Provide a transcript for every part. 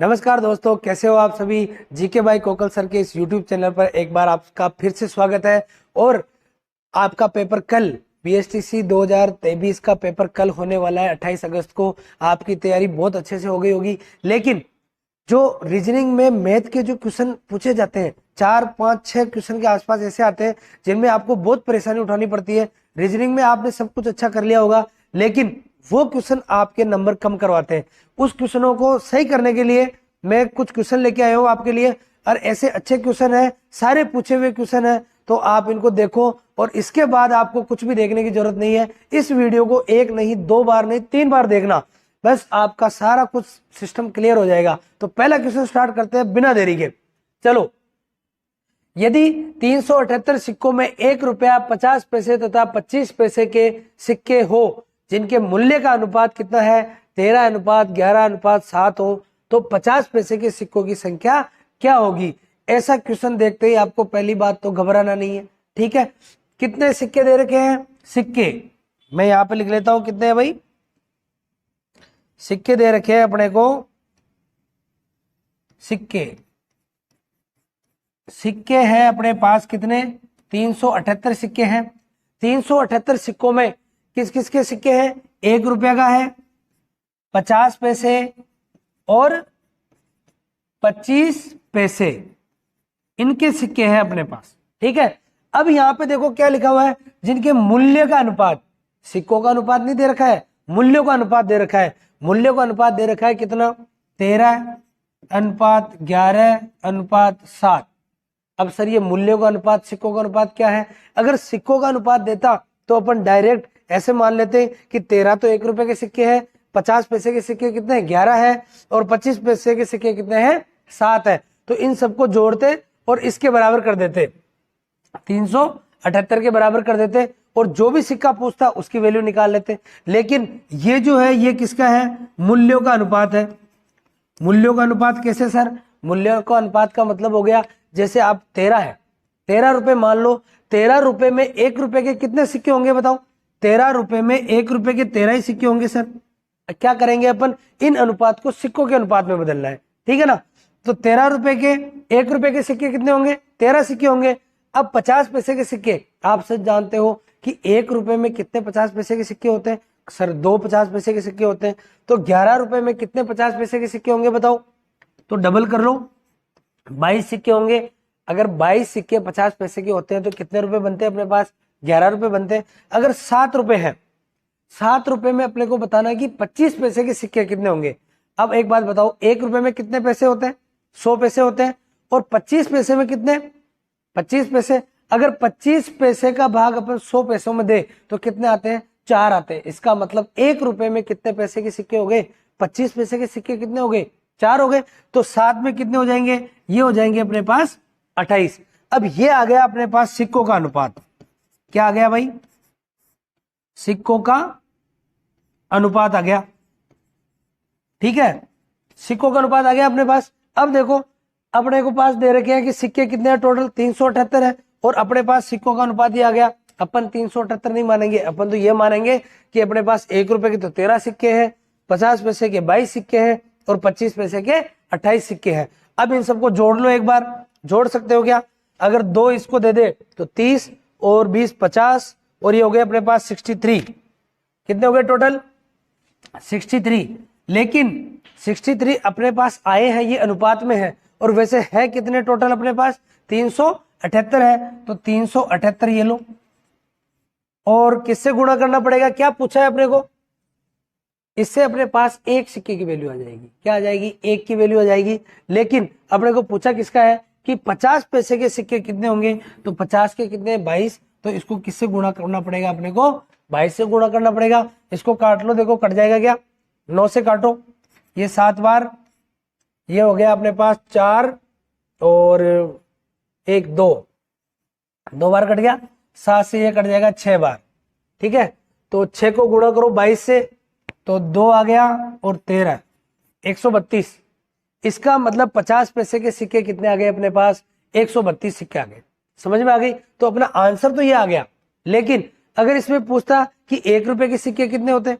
नमस्कार दोस्तों, कैसे हो आप सभी। जीके बाई कोकल सर के इस यूट्यूब चैनल पर एक बार आपका फिर से स्वागत है। और आपका पेपर कल बीएसटीसी 2023 का पेपर कल होने वाला है 28 अगस्त को। आपकी तैयारी बहुत अच्छे से हो गई होगी, लेकिन जो रीजनिंग में मैथ के जो क्वेश्चन पूछे जाते हैं 4 5 6 क्वेश्चन के आसपास ऐसे आते हैं जिनमें आपको बहुत परेशानी उठानी पड़ती है। रीजनिंग में आपने सब कुछ अच्छा कर लिया होगा, लेकिन वो क्वेश्चन आपके नंबर कम करवाते हैं। उस क्वेश्चनों को सही करने के लिए मैं कुछ क्वेश्चन लेके आया हूँ आपके लिए, और ऐसे अच्छे क्वेश्चन है, सारे पूछे हुए क्वेश्चन है, तो आप इनको देखो और इसके बाद आपको कुछ भी देखने की जरूरत नहीं है। इस वीडियो को एक नहीं, 2 बार नहीं, 3 बार देखना, बस आपका सारा कुछ सिस्टम क्लियर हो जाएगा। तो पहला क्वेश्चन स्टार्ट करते हैं बिना देरी के। चलो, यदि 378 सिक्कों में 1 रुपया 50 पैसे तथा 25 पैसे के सिक्के हो जिनके मूल्य का अनुपात कितना है, 13:11:7 हो, तो 50 पैसे के सिक्कों की संख्या क्या होगी। ऐसा क्वेश्चन देखते ही आपको पहली बात तो घबराना नहीं है, ठीक है। कितने सिक्के दे रखे हैं, सिक्के मैं यहां पे लिख लेता हूं, कितने हैं भाई, सिक्के दे रखे हैं अपने को। सिक्के हैं अपने पास कितने, 378 सिक्के हैं। 378 सिक्कों में किस किस के सिक्के हैं, 1 रुपया का है, 50 पैसे और 25 पैसे, इनके सिक्के हैं अपने पास, ठीक है। अब यहां पे देखो क्या लिखा हुआ है, जिनके मूल्य का अनुपात, सिक्कों का अनुपात नहीं दे रखा है, मूल्यों का अनुपात दे रखा है। मूल्यों का अनुपात दे रखा है कितना, 13:11:7। अब सर ये मूल्यों का अनुपात सिक्कों का अनुपात क्या है। अगर सिक्कों का अनुपात देता तो अपन डायरेक्ट ऐसे मान लेते कि 13 तो 1 रुपए के सिक्के हैं, 50 पैसे के सिक्के कितने हैं, 11 है, और 25 पैसे के सिक्के कितने हैं, 7 है। तो इन सबको जोड़ते और इसके बराबर कर देते, 378 के बराबर कर देते, और जो भी सिक्का पूछता उसकी वैल्यू निकाल लेते। लेकिन ये जो है ये किसका है, मूल्यों का अनुपात है। मूल्यों का अनुपात कैसे सर, मूल्यों का अनुपात का मतलब हो गया, जैसे आप 13 है, 13 रुपए मान लो, 13 रुपए में 1 रुपए के कितने सिक्के होंगे बताओ, 13 रुपए में 1 रुपए के 13 ही सिक्के होंगे सर। क्या करेंगे अपन, इन अनुपात को सिक्कों के अनुपात में बदलना है, ठीक है ना। तो 13 रुपए के 1 रुपए के सिक्के कितने होंगे, 13 सिक्के होंगे। अब 50 पैसे के सिक्के, आप सब जानते हो कि 1 रुपए में कितने 50 पैसे के सिक्के होते हैं सर, 2 50 पैसे के सिक्के होते हैं। तो 11 रुपए में कितने 50 पैसे के सिक्के होंगे बताओ, तो डबल कर लो, 22 सिक्के होंगे। अगर 22 सिक्के 50 पैसे के होते हैं तो कितने रुपए बनते हैं अपने पास, 11 रुपए बनते हैं। अगर 7 रुपए है, 7 रुपए में अपने को बताना है कि 25 पैसे के सिक्के कितने होंगे। अब एक बात बताओ, 1 रुपए में कितने पैसे होते हैं, 100 पैसे होते हैं, और 25 पैसे में कितने, 25 पैसे। अगर 25 पैसे का भाग अपन 100 पैसों में दे तो कितने आते हैं, 4 आते हैं। इसका मतलब 1 रुपए में कितने पैसे के सिक्के हो गए, 25 पैसे के सिक्के कितने हो गए, 4 हो गए। तो 7 में कितने हो जाएंगे, ये हो जाएंगे अपने पास 28। अब ये आ गया अपने पास सिक्कों का अनुपात। क्या आ गया भाई, सिक्कों का अनुपात आ गया, ठीक है। सिक्कों का अनुपात आ गया अपने पास। अब देखो अपने को पास दे रखे हैं कि सिक्के कितने हैं, टोटल 378 है, और अपने पास सिक्कों का अनुपात ही आ गया। अपन 378 नहीं मानेंगे, अपन तो ये मानेंगे कि अपने पास 1 रुपए के तो 13 सिक्के हैं, 50 पैसे के 22 सिक्के हैं, और 25 पैसे के 28 सिक्के हैं। अब इन सबको जोड़ लो, एक बार जोड़ सकते हो क्या। अगर 2 इसको दे दे तो 30 और 20 50, और ये हो गए अपने पास 63। कितने हो गए टोटल, 63। लेकिन 63 अपने पास आए हैं, ये अनुपात में है, और वैसे है कितने टोटल अपने पास, 378 है। तो 378 ये लो, और किससे गुणा करना पड़ेगा, क्या पूछा है अपने को, इससे अपने पास 1 सिक्के की वैल्यू आ जाएगी। क्या आ जाएगी, 1 की वैल्यू आ जाएगी। लेकिन अपने को पूछा किसका है कि 50 पैसे के सिक्के कितने होंगे, तो 50 के कितने, 22। तो इसको किससे गुणा करना पड़ेगा अपने को, 22 से गुणा करना पड़ेगा। इसको काट लो, देखो कट जाएगा क्या, 9 से काटो, ये 7 बार, ये हो गया अपने पास 4 और 1 2 बार कट गया, 7 से ये कट जाएगा 6 बार, ठीक है। तो 6 को गुणा करो 22 से, तो 2 आ गया और 13, 132। इसका मतलब 50 पैसे के सिक्के कितने आ गए अपने पास, 132 सिक्के आ गए। समझ में आ गई। तो अपना आंसर तो ये आ गया। लेकिन अगर इसमें पूछता कि 1 रुपए के सिक्के कितने होते,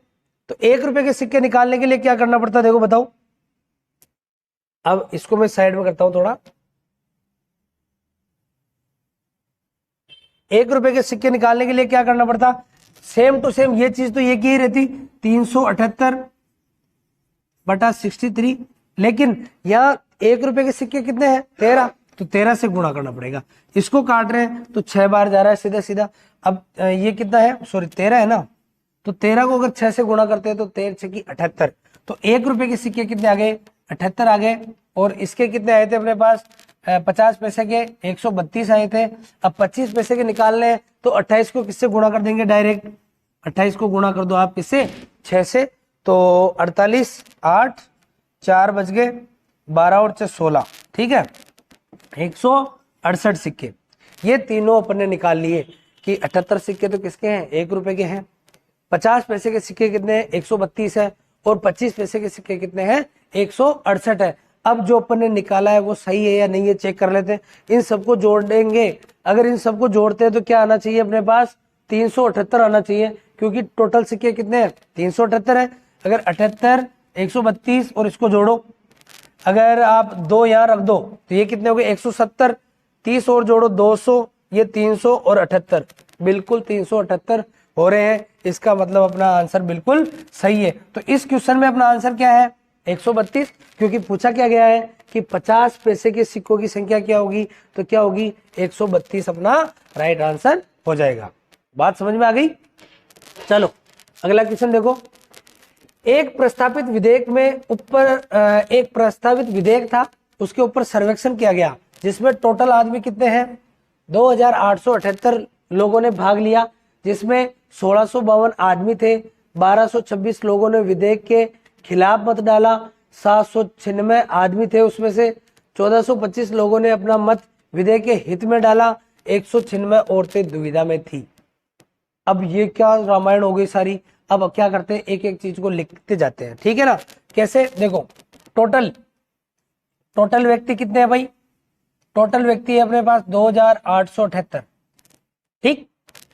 तो 1 रुपए के सिक्के निकालने के लिए क्या करना पड़ता, देखो बताओ, अब इसको मैं साइड में करता हूं थोड़ा। 1 रुपए के सिक्के निकालने के लिए क्या करना पड़ता, सेम टू सेम ये चीज तो ये की ही रहती, 378/63, लेकिन यहाँ 1 रुपए के सिक्के कितने हैं, 13, तो 13 से गुणा करना पड़ेगा। इसको काट रहे हैं तो 6 बार जा रहा है सीधा सीधा। अब ये कितना है, सॉरी 13 है ना, तो 13 को अगर 6 से गुणा करते हैं तो 13 6 की 78, तो 1 रुपए के सिक्के कितने आ गए, 78 आ गए। और इसके कितने आए थे अपने पास, 50 पैसे के 132 आए थे। अब 25 पैसे के निकालने हैं तो 28 को किससे गुणा कर देंगे, डायरेक्ट 28 को गुणा कर दो आप किससे, 6 से, तो 48, 8, 4 बच गए, 12 और 6 16, ठीक है, 168 सिक्के। ये तीनों अपन ने निकाल लिए कि 78 सिक्के तो किसके हैं, 1 रुपए के हैं। 50 पैसे के सिक्के कितने हैं, 132 है। और 25 पैसे के सिक्के कितने हैं, 168 है। अब जो अपन ने निकाला है वो सही है या नहीं है चेक कर लेते हैं। इन सबको जोड़ देंगे, अगर इन सबको जोड़ते हैं तो क्या आना चाहिए अपने पास, 378 आना चाहिए, क्योंकि टोटल सिक्के कितने हैं, 378 है। अगर 78, 132 और इसको जोड़ो, अगर आप 2 यहाँ रख दो तो ये कितने हो गए, 170, 30 और जोड़ो 200, ये 300 और 78, बिल्कुल 378 हो रहे हैं। इसका मतलब अपना आंसर बिल्कुल सही है। तो इस क्वेश्चन में अपना आंसर क्या है, 132, क्योंकि पूछा क्या गया है कि 50 पैसे के सिक्कों की संख्या क्या होगी, तो क्या होगी, 132 अपना राइट आंसर हो जाएगा। बात समझ में आ गई। चलो अगला क्वेश्चन देखो। एक प्रस्तावित विधेयक में एक प्रस्तावित विधेयक था, उसके ऊपर सर्वेक्षण किया गया, जिसमें टोटल आदमी कितने हैं, 2878 लोगों ने भाग लिया, जिसमें 1652 आदमी थे। 1226 लोगों ने विधेयक के खिलाफ मत डाला, 796 आदमी थे उसमें से। 1425 लोगों ने अपना मत विधेयक के हित में डाला, 196 औरतें दुविधा में थी। अब ये क्या रामायण हो गई सारी। अब क्या करते हैं, एक एक चीज को लिखते जाते हैं, ठीक है ना। कैसे, देखो टोटल व्यक्ति कितने हैं भाई, टोटल व्यक्ति है अपने पास 2878, ठीक।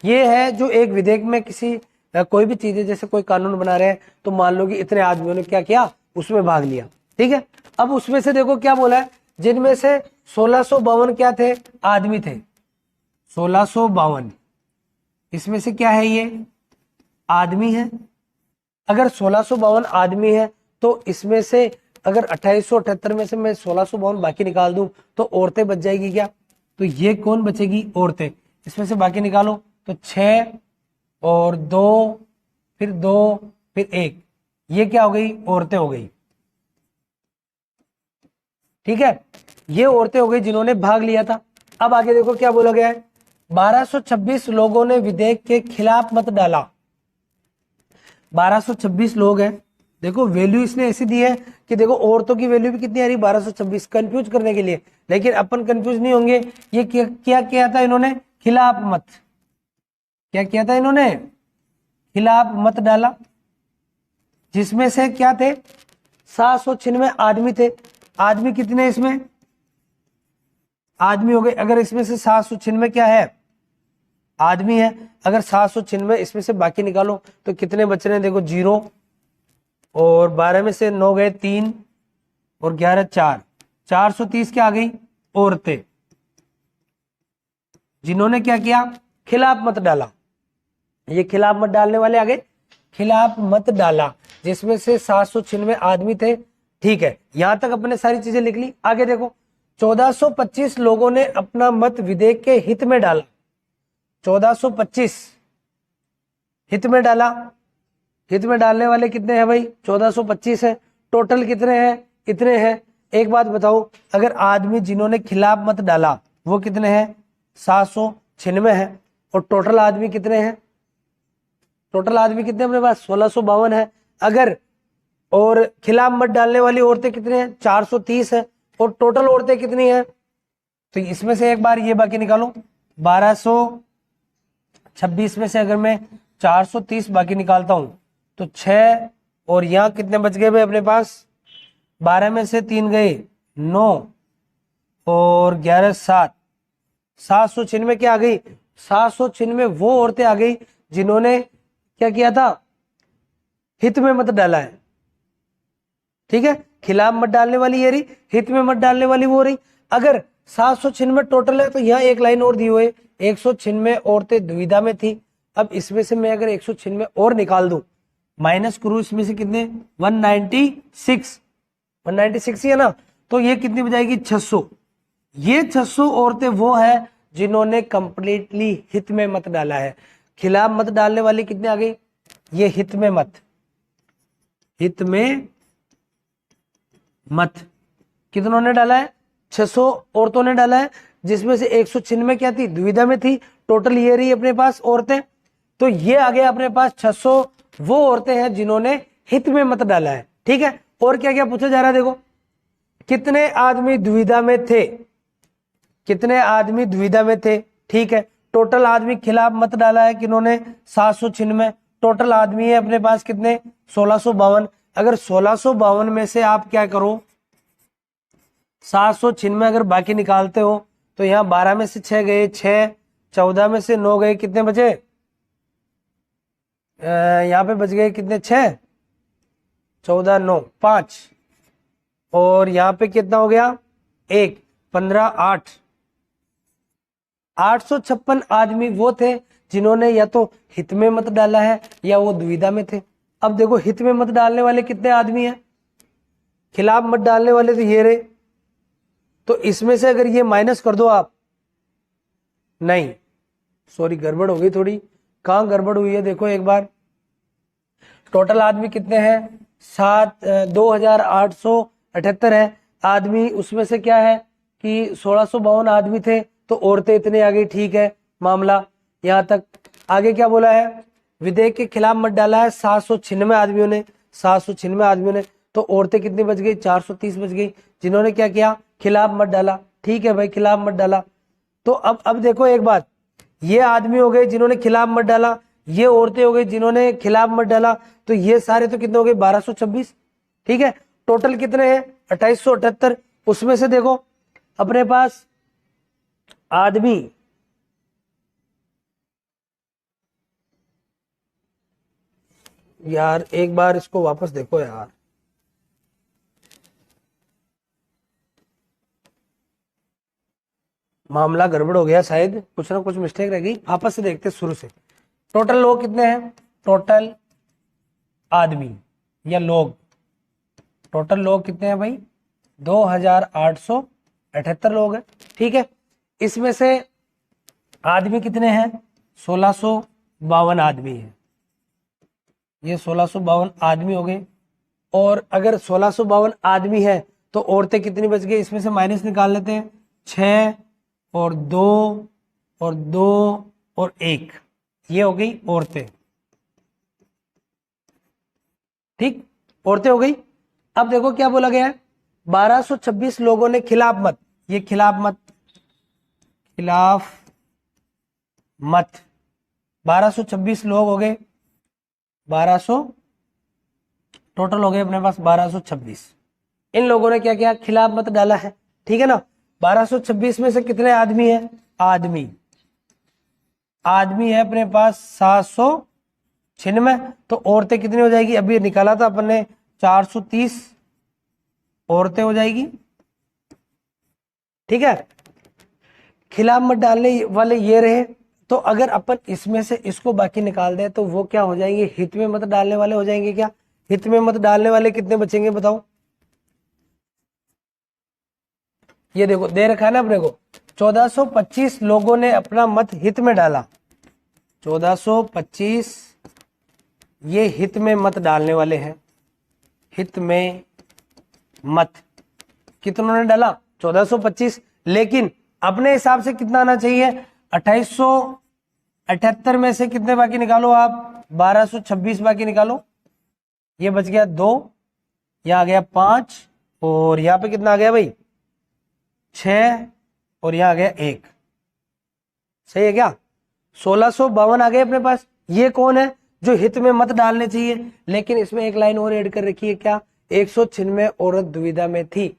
ये है जो एक विधेयक में किसी कोई भी चीज है, जैसे कोई कानून बना रहे हैं तो मान लो कि इतने आदमियों ने क्या किया, उसमें भाग लिया, ठीक है। अब उसमें से देखो क्या बोला है, जिनमें से 1652 क्या थे, आदमी थे, 1652, इसमें से क्या है, ये आदमी है। अगर 1652 आदमी है तो इसमें से अगर 2878 में से मैं 1652 बाकी निकाल दूं तो औरतें बच जाएगी क्या, तो ये कौन बचेगी, औरतें। इसमें से बाकी निकालो तो 6 और 2 फिर 2 फिर 1, ये क्या हो गई, औरतें हो गई, ठीक है। ये औरतें हो गई जिन्होंने भाग लिया था। अब आगे देखो क्या बोला गया है, 1226 लोगों ने विधेयक के खिलाफ मत डाला। 1226 लोग हैं, देखो वैल्यू इसने ऐसी दी है कि देखो औरतों की वैल्यू भी कितनी आ रही, 1226, कंफ्यूज करने के लिए, लेकिन अपन कंफ्यूज नहीं होंगे। ये क्या किया था इन्होंने, खिलाफ मत, क्या किया था इन्होंने, खिलाफ मत डाला, जिसमें से क्या थे, 796 आदमी थे। आदमी कितने इसमें, आदमी हो गए, अगर इसमें से 796 क्या है, आदमी है, अगर 796 इसमें से बाकी निकालो तो कितने बच रहे हैं, देखो 0 और 12 में से 9 गए 3 और 11 4, 430 क्या आ गई, औरतें, जिन्होंने क्या किया, खिलाफ मत डाला। ये खिलाफ मत डालने वाले आ गए, खिलाफ मत डाला, जिसमें से 796 आदमी थे, ठीक है। यहां तक अपने सारी चीजें लिख ली। आगे देखो, 1425 लोगों ने अपना मत विधेयक के हित में डाला, 1425 हित में डाला। हित में डालने वाले कितने हैं भाई, 1425 है। टोटल कितने हैं, इतने हैं। एक बात बताओ, अगर आदमी जिन्होंने खिलाफ मत डाला वो कितने हैं, 796 है। और टोटल आदमी कितने हैं, टोटल आदमी कितने अपने पास, 1652 है। अगर और खिलाफ मत डालने वाली औरतें कितने हैं, 430 है। और टोटल औरतें कितनी है, तो इसमें से एक बार ये बाकी निकालो, 1226 में से अगर मैं 430 बाकी निकालता हूं तो 6 और यहां कितने बच गए भाई अपने पास, 12 में से 3 गए 9 और 11 7, 796 क्या आ गई, 796 वो औरतें आ गई जिन्होंने क्या किया था, हित में मत डाला है, ठीक है। खिलाफ मत डालने वाली ये रही, हित में मत डालने वाली वो रही। अगर 796 टोटल है तो यहाँ एक लाइन और दी हुई, 196 औरतें दुविधा में थी। अब इसमें से मैं अगर 196 और निकाल दूं, माइनस करूं इसमें से कितने, 196 ही है ना, तो ये कितनी बजाएगी, 600। ये 600 औरतें वो है जिन्होंने कंप्लीटली हित में मत डाला है। खिलाफ मत डालने वाली कितने आ गई, ये हित में मत कितनों ने डाला है, 600 औरतों ने डाला है, जिसमें से 196 क्या थी, दुविधा में थी। टोटल ये रही अपने पास औरतें, तो ये आ गया अपने पास 600 वो औरतें हैं जिन्होंने हित में मत डाला है। ठीक है, और क्या क्या पूछा जा रहा है, देखो कितने आदमी दुविधा में थे, कितने आदमी दुविधा में थे। ठीक है, टोटल आदमी खिलाफ मत डाला है किन्होंने, 796। टोटल आदमी है अपने पास कितने, 1652। अगर 1652 में से आप क्या करो, 796 अगर बाकी निकालते हो तो यहाँ 12 में से 6 गए 6, 14 में से 9 गए, कितने बचे, यहाँ पे बच गए कितने, 6, 14, 9, 5, और यहाँ पे कितना हो गया, 1, 15, 8, 856 आदमी वो थे जिन्होंने या तो हित में मत डाला है या वो दुविधा में थे। अब देखो हित में मत डालने वाले कितने आदमी हैं, खिलाफ मत डालने वाले तो ये रहे, तो इसमें से अगर ये माइनस कर दो आप, नहीं सॉरी गड़बड़ हो गई थोड़ी, कहाँ गड़बड़ हुई है देखो एक बार। टोटल आदमी कितने हैं, 2878 है आदमी, उसमें से क्या है कि 1652 आदमी थे, तो औरतें इतने आ गई। ठीक है, मामला यहाँ तक। आगे क्या बोला है, विधेयक के खिलाफ मत डाला है 796 आदमियों ने, 796 आदमियों ने, तो औरतें कितनी बच गई, 430 बच गई, जिन्होंने क्या किया, खिलाफ मत डाला। ठीक है भाई, खिलाफ मत डाला। तो अब देखो एक बात, ये आदमी हो गए जिन्होंने खिलाफ मत डाला, ये औरतें हो गई जिन्होंने खिलाफ मत डाला, तो ये सारे तो कितने हो गए, 1226। ठीक है, टोटल कितने हैं, 2878। उसमें से देखो अपने पास आदमी, यार एक बार इसको वापस देखो यार, मामला गड़बड़ हो गया शायद, कुछ ना कुछ मिस्टेक रह गई, वापस से देखते शुरू से। टोटल लोग कितने हैं, टोटल आदमी या लोग, टोटल लोग कितने हैं भाई, 2878 लोग हैं। ठीक है, इसमें से आदमी कितने हैं, 1652 आदमी है, ये 1652 आदमी हो गए। और अगर 1652 आदमी है तो औरतें कितनी बच गई, इसमें से माइनस निकाल लेते हैं, 6 और 2 और 2 और 1, ये हो गई औरतें। ठीक, औरतें हो गई। अब देखो क्या बोला गया है, 1226 लोगों ने खिलाफ मत, ये खिलाफ मत 1226 लोग हो गए, 1200 टोटल हो गए अपने पास 1226। इन लोगों ने क्या किया, खिलाफ मत डाला है। ठीक है ना, 1226 में से कितने आदमी है, आदमी है अपने पास 796, तो औरतें कितनी हो जाएगी, अभी निकाला था अपन ने, 430 औरतें हो जाएगी। ठीक है, खिलाफ मत डालने वाले ये रहे, तो अगर अपन इसमें से इसको बाकी निकाल दें तो वो क्या हो जाएंगे, हित में मत डालने वाले हो जाएंगे। क्या हित में मत डालने वाले कितने बचेंगे बताओ, ये देखो दे रखा है ना अपने को, 1425 लोगों ने अपना मत हित में डाला, 1425 ये हित में मत डालने वाले हैं। हित में मत कितनों ने डाला, 1425, लेकिन अपने हिसाब से कितना आना चाहिए, 2878 में से कितने बाकी निकालो आप, 1226 बाकी निकालो, ये बच गया 2, यहाँ आ गया 5, और यहाँ पे कितना आ गया भाई 6, और यहाँ आ गया 1, सही है क्या, 1652 आ गए अपने पास। ये कौन है जो हित में मत डालने चाहिए, लेकिन इसमें एक लाइन और ऐड कर रखी है, क्या 196 औरत दुविधा में थी।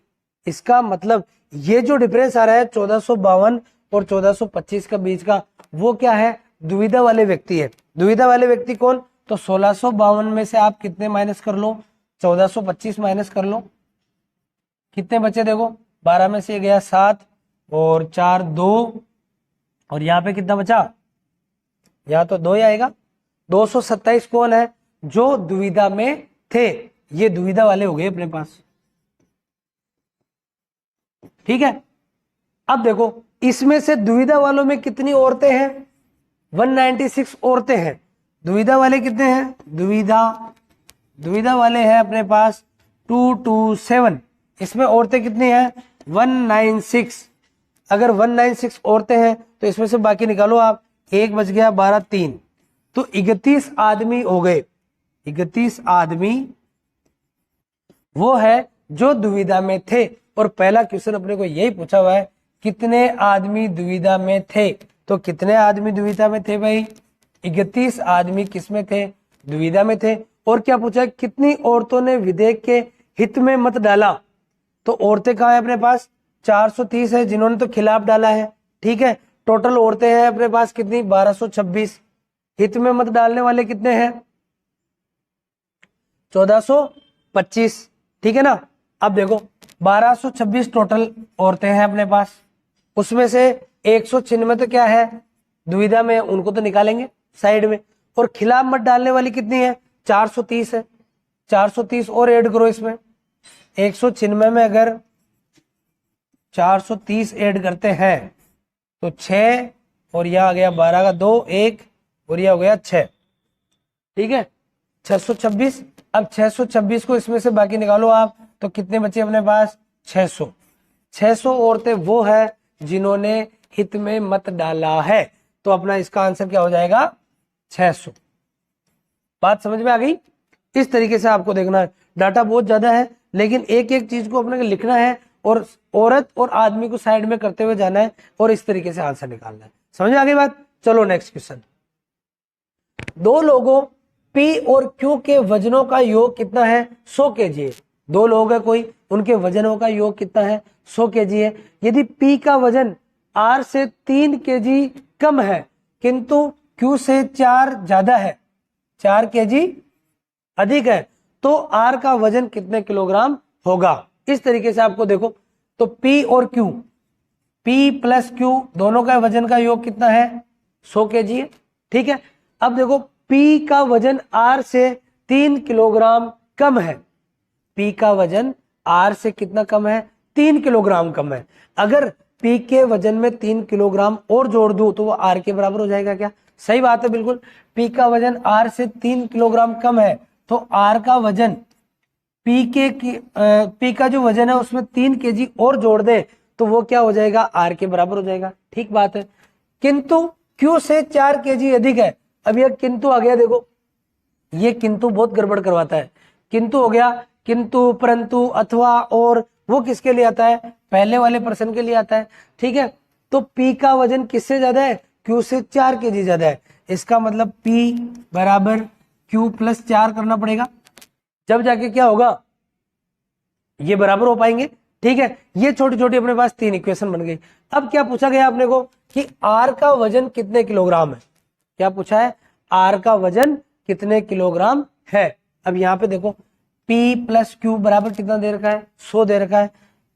इसका मतलब ये जो डिफरेंस आ रहा है 1452 और 1425 का बीच का, वो क्या है, दुविधा वाले व्यक्ति है। दुविधा वाले व्यक्ति कौन, तो 1652 में से आप कितने माइनस कर लो, 1425 माइनस कर लो, कितने बचे देखो, 12 में से गया 7 और 4 2, और यहाँ पे कितना बचा, यहाँ तो 2 ही आएगा। 227 कौन है, जो दुविधा में थे, ये दुविधा वाले हो गए अपने पास। ठीक है, अब देखो इसमें से दुविधा वालों में कितनी औरतें हैं, 196 औरतें हैं। दुविधा वाले कितने हैं, दुविधा वाले हैं अपने पास 227, इसमें औरतें कितनी हैं 196। अगर 196 औरतें हैं तो इसमें से बाकी निकालो आप, 1 बच गया 12 3, तो 31 आदमी हो गए। 31 आदमी वो है जो दुविधा में थे। और पहला क्वेश्चन अपने को यही पूछा हुआ है, कितने आदमी दुविधा में थे, तो कितने आदमी दुविधा में थे भाई, 31 आदमी किसमें थे, दुविधा में थे। और क्या पूछा है, कितनी औरतों ने विधेयक के हित में मत डाला, तो औरतें कहाँ है अपने पास 430 है जिन्होंने तो खिलाफ डाला है। ठीक है, टोटल औरतें हैं अपने पास कितनी 1226, हित में मत डालने वाले कितने हैं 1425। ठीक है ना, अब देखो 1226 टोटल औरतें हैं अपने पास, उसमें से 196 तो क्या है दुविधा में, उनको तो निकालेंगे साइड में। और खिलाफ मत डालने वाली कितनी है 430 है, 430 और ऐड करो इसमें, 196 में अगर 430 ऐड करते हैं तो 6, और यह आ गया 12 का 2 1, और यह हो गया 6। ठीक है, 626। अब 626 को इसमें से बाकी निकालो आप, तो कितने बचे अपने पास 600। 600 औरतें वो है जिन्होंने हित में मत डाला है, तो अपना इसका आंसर क्या हो जाएगा 600। बात समझ में आ गई। इस तरीके से आपको देखना है, डाटा बहुत ज्यादा है लेकिन एक एक चीज को अपने को लिखना है और औरत और आदमी को साइड में करते हुए जाना है और इस तरीके से आंसर निकालना है। समझ में आ गई बात। चलो नेक्स्ट क्वेश्चन, दो लोगों P और Q के वजनों का योग कितना है 100 kg है। दो लोग है कोई, उनके वजनों का योग कितना है 100 kg है। यदि P का वजन R से 3 kg कम है किंतु Q से 4 ज्यादा है, 4 kg अधिक है, तो R का वजन कितने किलोग्राम होगा। इस तरीके से आपको देखो, तो P और Q, P प्लस Q दोनों का वजन का योग कितना है 100 kg है। ठीक है, अब देखो P का वजन R से 3 किलोग्राम कम है, P का वजन R से कितना कम है 3 किलोग्राम कम है। अगर P के वजन में 3 किलोग्राम और जोड़ दूं तो वो R के बराबर हो जाएगा क्या। सही बात है बिल्कुल, P का वजन R से 3 किलोग्राम कम है तो R का वजन P का जो वजन है उसमें 3 kg और जोड़ दे तो वो क्या हो जाएगा R के बराबर हो जाएगा। ठीक बात है, किंतु Q से 4 kg अधिक है। अब यह किंतु आ गया, देखो ये किंतु बहुत गड़बड़ करवाता है। किंतु हो गया, किंतु परंतु अथवा और, वो किसके लिए आता है पहले वाले प्रश्न के लिए आता है। ठीक है, तो P का वजन किससे ज्यादा है Q से 4 kg ज्यादा है, इसका मतलब P बराबर Q प्लस 4 करना पड़ेगा, जब जाके क्या होगा ये बराबर हो पाएंगे। ठीक है, ये छोटी छोटी अपने पास 3 इक्वेशन बन गई। अब क्या पूछा गया आपने को कि R का वजन कितने किलोग्राम है, क्या पूछा है R का वजन कितने किलोग्राम है। अब यहाँ पे देखो P प्लस Q बराबर कितना दे रखा है 100 दे रखा है,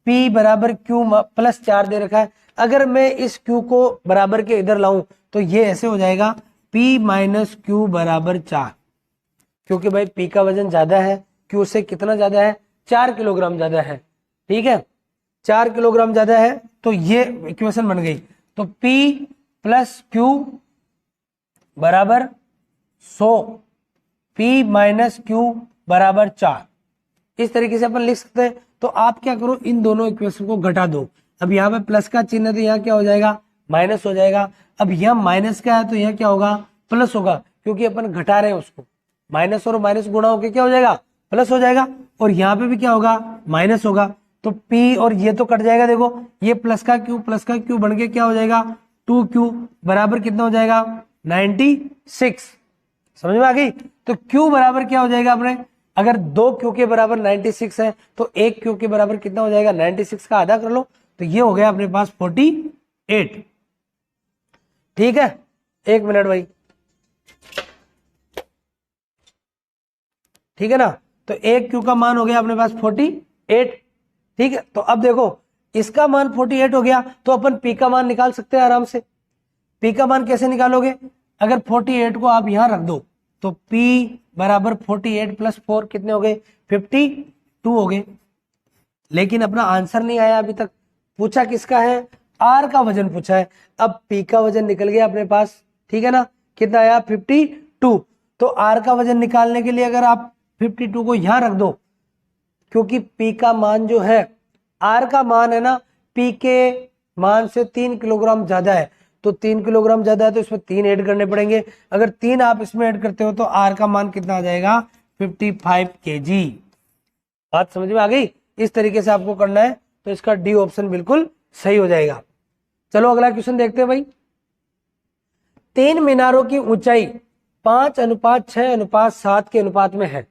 P बराबर Q प्लस 4 दे रखा है। अगर मैं इस Q को बराबर के इधर लाऊं तो ये ऐसे हो जाएगा P माइनस Q बराबर 4, क्योंकि भाई P का वजन ज्यादा है, Q से कितना ज्यादा है 4 किलोग्राम ज्यादा है। ठीक है, 4 किलोग्राम ज्यादा है, तो ये इक्वेशन बन गई। तो P प्लस Q बराबर 100, P माइनस Q बराबर 4, इस तरीके से अपन लिख सकते हैं। तो आप क्या करो, इन दोनों इक्वेशन को घटा दो। अब यहाँ पे प्लस का चिन्ह है तो यहाँ क्या हो जाएगा माइनस हो जाएगा। अब यह माइनस का है तो यह क्या होगा प्लस होगा, क्योंकि अपन घटा रहे हैं उसको। माइनस और माइनस गुणा होकर क्या हो जाएगा प्लस हो जाएगा, और यहाँ पे भी क्या होगा माइनस होगा। तो P और ये तो कट जाएगा, देखो ये प्लस का Q बन के क्या हो जाएगा 2Q बराबर कितना हो जाएगा 96। समझ में आ गई। तो Q बराबर क्या हो जाएगा अपने, अगर 2Q के बराबर 96 है तो 1Q के बराबर कितना हो जाएगा 96 का आधा कर लो, तो ये हो गया अपने पास 48। ठीक है, 1 मिनट भाई, ठीक है ना। तो 1Q का मान हो गया अपने पास 48। ठीक है, तो अब देखो इसका मान 48 हो गया, तो अपन पी का मान निकाल सकते हैं आराम से। पी का मान कैसे निकालोगे, अगर 48 को आप यहां रख दो तो P बराबर 48 प्लस 4 कितने हो गए, 52 हो गए। लेकिन अपना आंसर नहीं आया अभी तक, पूछा किसका है, R का वजन पूछा है। अब P का वजन निकल गया अपने पास, ठीक है ना, कितना आया 52। तो R का वजन निकालने के लिए अगर आप 52 को यहां रख दो, क्योंकि P का मान जो है, R का मान है ना P के मान से 3 किलोग्राम ज्यादा है, तो 3 किलोग्राम ज्यादा है तो इसमें 3 ऐड करने पड़ेंगे। अगर 3 आप इसमें ऐड करते हो तो R का मान कितना आ जाएगा, 55 kg। बात समझ में आ गई, इस तरीके से आपको करना है, तो इसका डी ऑप्शन बिल्कुल सही हो जाएगा। चलो अगला क्वेश्चन देखते हैं भाई। 3 मीनारों की ऊंचाई 5:6:7 के अनुपात में है।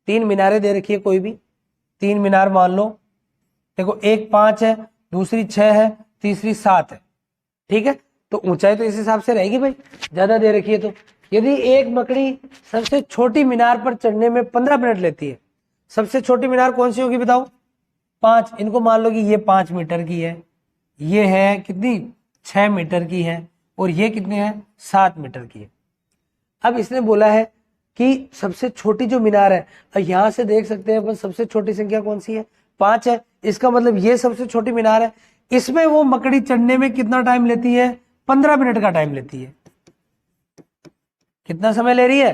3 मीनारें दे रखी है, कोई भी 3 मीनार मान लो, देखो एक 5 है, दूसरी 6 है, तीसरी 7 है, ठीक है, तो ऊंचाई तो इस हिसाब से रहेगी भाई, ज्यादा दे रखी है तो। यदि एक मकड़ी सबसे छोटी मीनार पर चढ़ने में 15 मिनट लेती है, सबसे छोटी मीनार कौन सी होगी बताओ, 5, इनको मान लो कि ये 5 मीटर की है, ये है कितनी 6 मीटर की है, और ये कितने हैं 7 मीटर की है। अब इसने बोला है कि सबसे छोटी जो मीनार है, यहां से देख सकते हैं अपन सबसे छोटी संख्या कौन सी है, 5 है, इसका मतलब ये सबसे छोटी मीनार है, इसमें वो मकड़ी चढ़ने में कितना टाइम लेती है, 15 मिनट का टाइम लेती है। कितना समय ले रही है,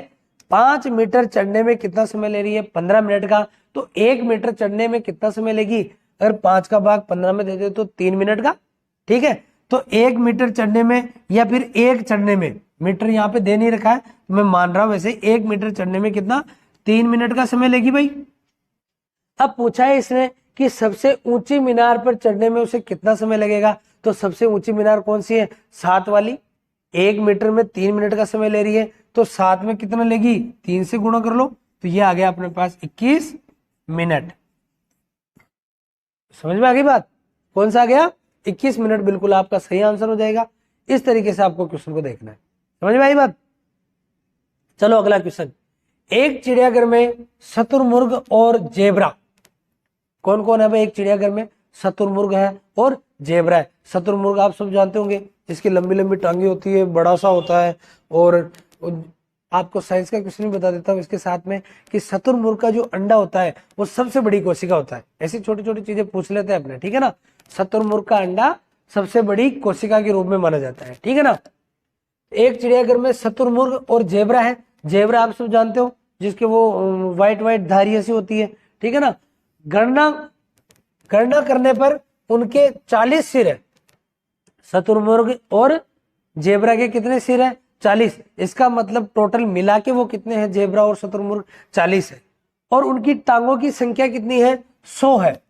5 मीटर चढ़ने में कितना समय ले रही है, 15 मिनट का। तो 1 मीटर चढ़ने में कितना समय लेगी, अगर 5 का भाग 15 में दे दे तो 3 मिनट का, ठीक है। तो 1 मीटर चढ़ने में या फिर एक चढ़ने में, मीटर यहाँ पे दे नहीं रखा है तो मैं मान रहा हूं वैसे, 1 मीटर चढ़ने में कितना, 3 मिनट का समय लेगी भाई। अब पूछा है इसने कि सबसे ऊंची मीनार पर चढ़ने में उसे कितना समय लगेगा, तो सबसे ऊंची मीनार कौन सी है, 7 वाली, 1 मीटर में 3 मिनट का समय ले रही है, तो 7 में कितना लेगी, 3 से गुणा कर लो, तो ये आ गया अपने पास 21 मिनट। समझ में आ गई बात, कौन सा आ गया, 21 मिनट बिल्कुल आपका सही आंसर हो जाएगा। इस तरीके से आपको क्वेश्चन को देखना है, समझ में आई बात। चलो अगला क्वेश्चन, एक चिड़ियाघर में शुतुरमुर्ग और जेबरा, कौन कौन है भाई एक चिड़ियाघर में, शुतुरमुर्ग है और जेबरा है। शुतुरमुर्ग आप सब जानते होंगे, जिसकी लंबी लंबी टांगे होती है, बड़ा सा होता है, और आपको साइंस का क्वेश्चन भी बता देता हूँ इसके साथ में, कि शुतुरमुर्ग का जो अंडा होता है वो सबसे बड़ी कोशिका होता है। ऐसी छोटी छोटी चीजें पूछ लेते हैं अपने, ठीक है ना। शुतुरमुर्ग का अंडा सबसे बड़ी कोशिका के रूप में माना जाता है, ठीक है ना। एक चिड़ियाघर में शुतुरमुर्ग और जेबरा है, जेबरा आप सब जानते हो, जिसके वो व्हाइट व्हाइट धारी ऐसी होती है, ठीक है ना। गणना करने पर उनके 40 सिर है, शुतुरमुर्ग और जेबरा के कितने सिर है, 40। इसका मतलब टोटल मिला के वो कितने हैं, जेबरा और शुतुरमुर्ग 40 है। और उनकी टांगों की संख्या कितनी है, 100 है।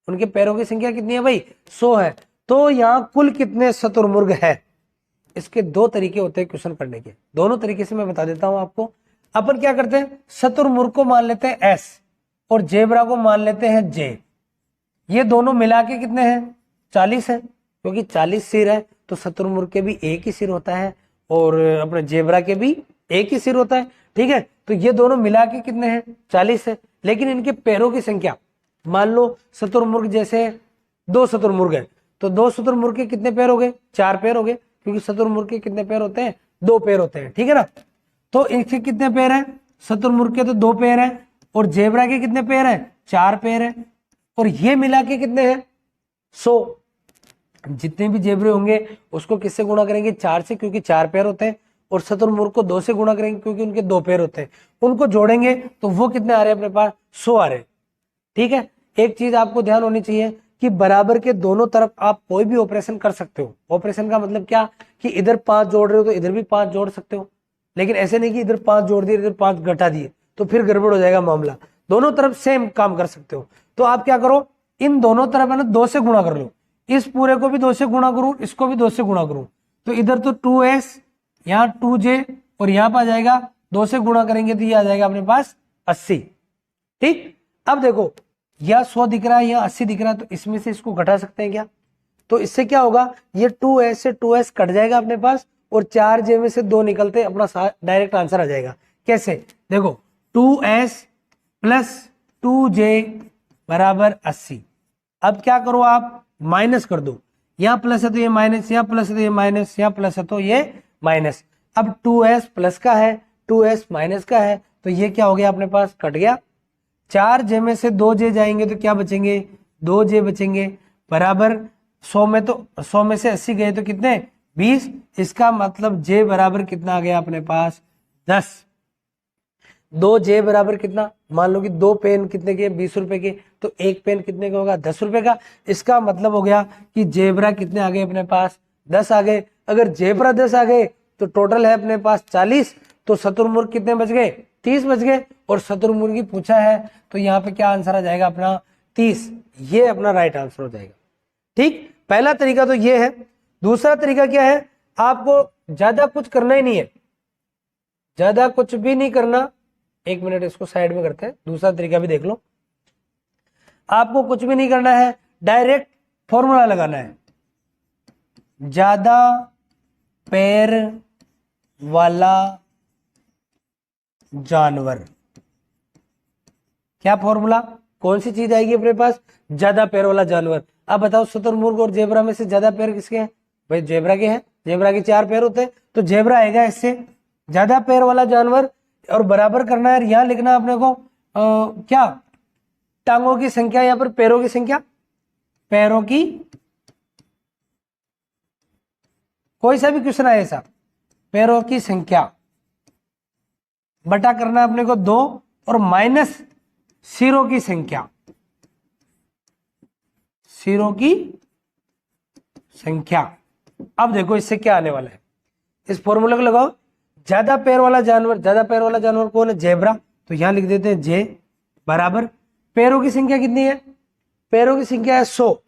उनके पैरों की संख्या कितनी है भाई, 100 है। तो यहाँ कुल कितने शुतुरमुर्ग है। इसके 2 तरीके होते हैं क्वेश्चन करने के, दोनों तरीके से मैं बता देता हूं आपको। अपन क्या करते हैं, शुतुरमुर्ग को मान लेते हैं S और जेबरा को मान लेते हैं J। ये दोनों मिला के कितने हैं, 40 है, क्योंकि 40 सिर है तो शुतुरमुर्ग के भी एक ही सिर होता है और अपने जेबरा के भी एक ही सिर होता है, ठीक है। तो ये दोनों मिला के कितने हैं, 40 है। लेकिन इनके पैरों की संख्या, मान लो शुतुरमुर्ग जैसे 2 शुतुरमुर्ग है, तो 2 शुतुरमुर्ग के कितने पैर हो गए, 4 पैर हो गए, क्योंकि शुतुरमुर्ग के कितने पैर होते हैं, 2 पैर होते हैं, ठीक है ना। तो इनके कितने पैर हैं, शुतुरमुर्ग के तो 2 पैर हैं, और जेबरा के कितने पैर हैं, 4 पैर हैं, और ये मिला के कितने हैं, 100। जितने भी जेबरे होंगे उसको किससे गुणा करेंगे, 4 से, क्योंकि 4 पैर होते हैं, और शुतुरमुर्ग को 2 से गुणा करेंगे क्योंकि उनके 2 पैर होते हैं। उनको जोड़ेंगे तो वो कितने आ रहे हैं अपने पास, 100 आ रहे हैं, ठीक है। एक चीज आपको ध्यान होनी चाहिए कि बराबर के दोनों तरफ आप कोई भी ऑपरेशन कर सकते हो। ऑपरेशन का मतलब क्या, कि इधर 5 जोड़ रहे हो तो इधर भी 5 जोड़ सकते हो, लेकिन ऐसे नहीं कि इधर 5 जोड़ दिए इधर 5 घटा दिए, तो फिर गड़बड़ हो जाएगा मामला। दोनों तरफ सेम काम कर सकते हो। तो आप क्या करो, इन दोनों तरफ है ना 2 से गुणा कर लो, इस पूरे को भी 2 से गुणा करूं, इसको भी 2 से गुणा करूं, तो इधर तो 2s, यहाँ 2j, और यहाँ पर आ जाएगा 2 से गुणा करेंगे तो ये आ जाएगा अपने पास 80, ठीक। अब देखो यह 100 दिख रहा है, यह 80 दिख रहा है, तो इसमें से इसको घटा सकते हैं क्या, तो इससे क्या होगा, ये 2s से 2s कट जाएगा अपने पास, और 4j में से 2 निकलते अपना डायरेक्ट आंसर आ जाएगा। कैसे, देखो 2s प्लस 2j बराबर 80, अब क्या करो आप, माइनस कर दो, यहाँ प्लस है तो ये माइनस, यहाँ प्लस है तो ये माइनस, यहाँ प्लस है तो ये माइनस। अब 2s प्लस का है, 2s माइनस का है, तो ये क्या हो गया अपने पास, कट गया। 4j में से 2j जाएंगे तो क्या बचेंगे, 2j बचेंगे, बराबर 100 में तो 100 में से 80 गए तो कितने, 20। इसका मतलब j बराबर कितना आ गया अपने पास, 10। 2j बराबर कितना, मान लो कि 2 पेन कितने के, 20 रुपए के, तो 1 पेन कितने का होगा, 10 रुपए का। इसका मतलब हो गया कि जेबरा कितने आ गए अपने पास, 10 आ गए। अगर जेबरा 10 आ गए तो टोटल है अपने पास 40, तो शतुरमुर्ग कितने बच गए, 30 बच गए। और शतुरमुर्गी पूछा है तो यहाँ पे क्या आंसर आ जाएगा अपना, 30। ये अपना राइट आंसर हो जाएगा। ठीक, पहला तरीका तो ये है। दूसरा तरीका क्या है, आपको ज्यादा कुछ करना ही नहीं है, ज्यादा कुछ भी नहीं करना। एक मिनट इसको साइड में करते हैं, दूसरा तरीका भी देख लो। आपको कुछ भी नहीं करना है, डायरेक्ट फॉर्मूला लगाना है, ज्यादा पैर वाला जानवर। क्या फॉर्मूला, कौन सी चीज आएगी अपने पास, ज्यादा पैर वाला जानवर। अब बताओ शुतुरमुर्ग और जेबरा में से ज्यादा पैर किसके हैं, भाई जेबरा के हैं, जेबरा के 4 पैर होते हैं, तो जेबरा आएगा इससे, ज्यादा पैर वाला जानवर। और बराबर करना है, यहां लिखना है अपने को क्या, टांगों की संख्या या फिर पैरों की संख्या, पैरों की, कोई सा भी क्वेश्चन आए ऐसा, पैरों की संख्या बटा करना है अपने को 2 और माइनस सिरों की संख्या, सिरों की संख्या। अब देखो इससे क्या आने वाला है, इस फॉर्मूले को लगाओ। ज्यादा पैर वाला जानवर, ज्यादा पैर वाला जानवर कौन है, जेब्रा, तो यहां लिख देते हैं जे बराबर पैरों की संख्या कितनी है, पैरों की संख्या है 100,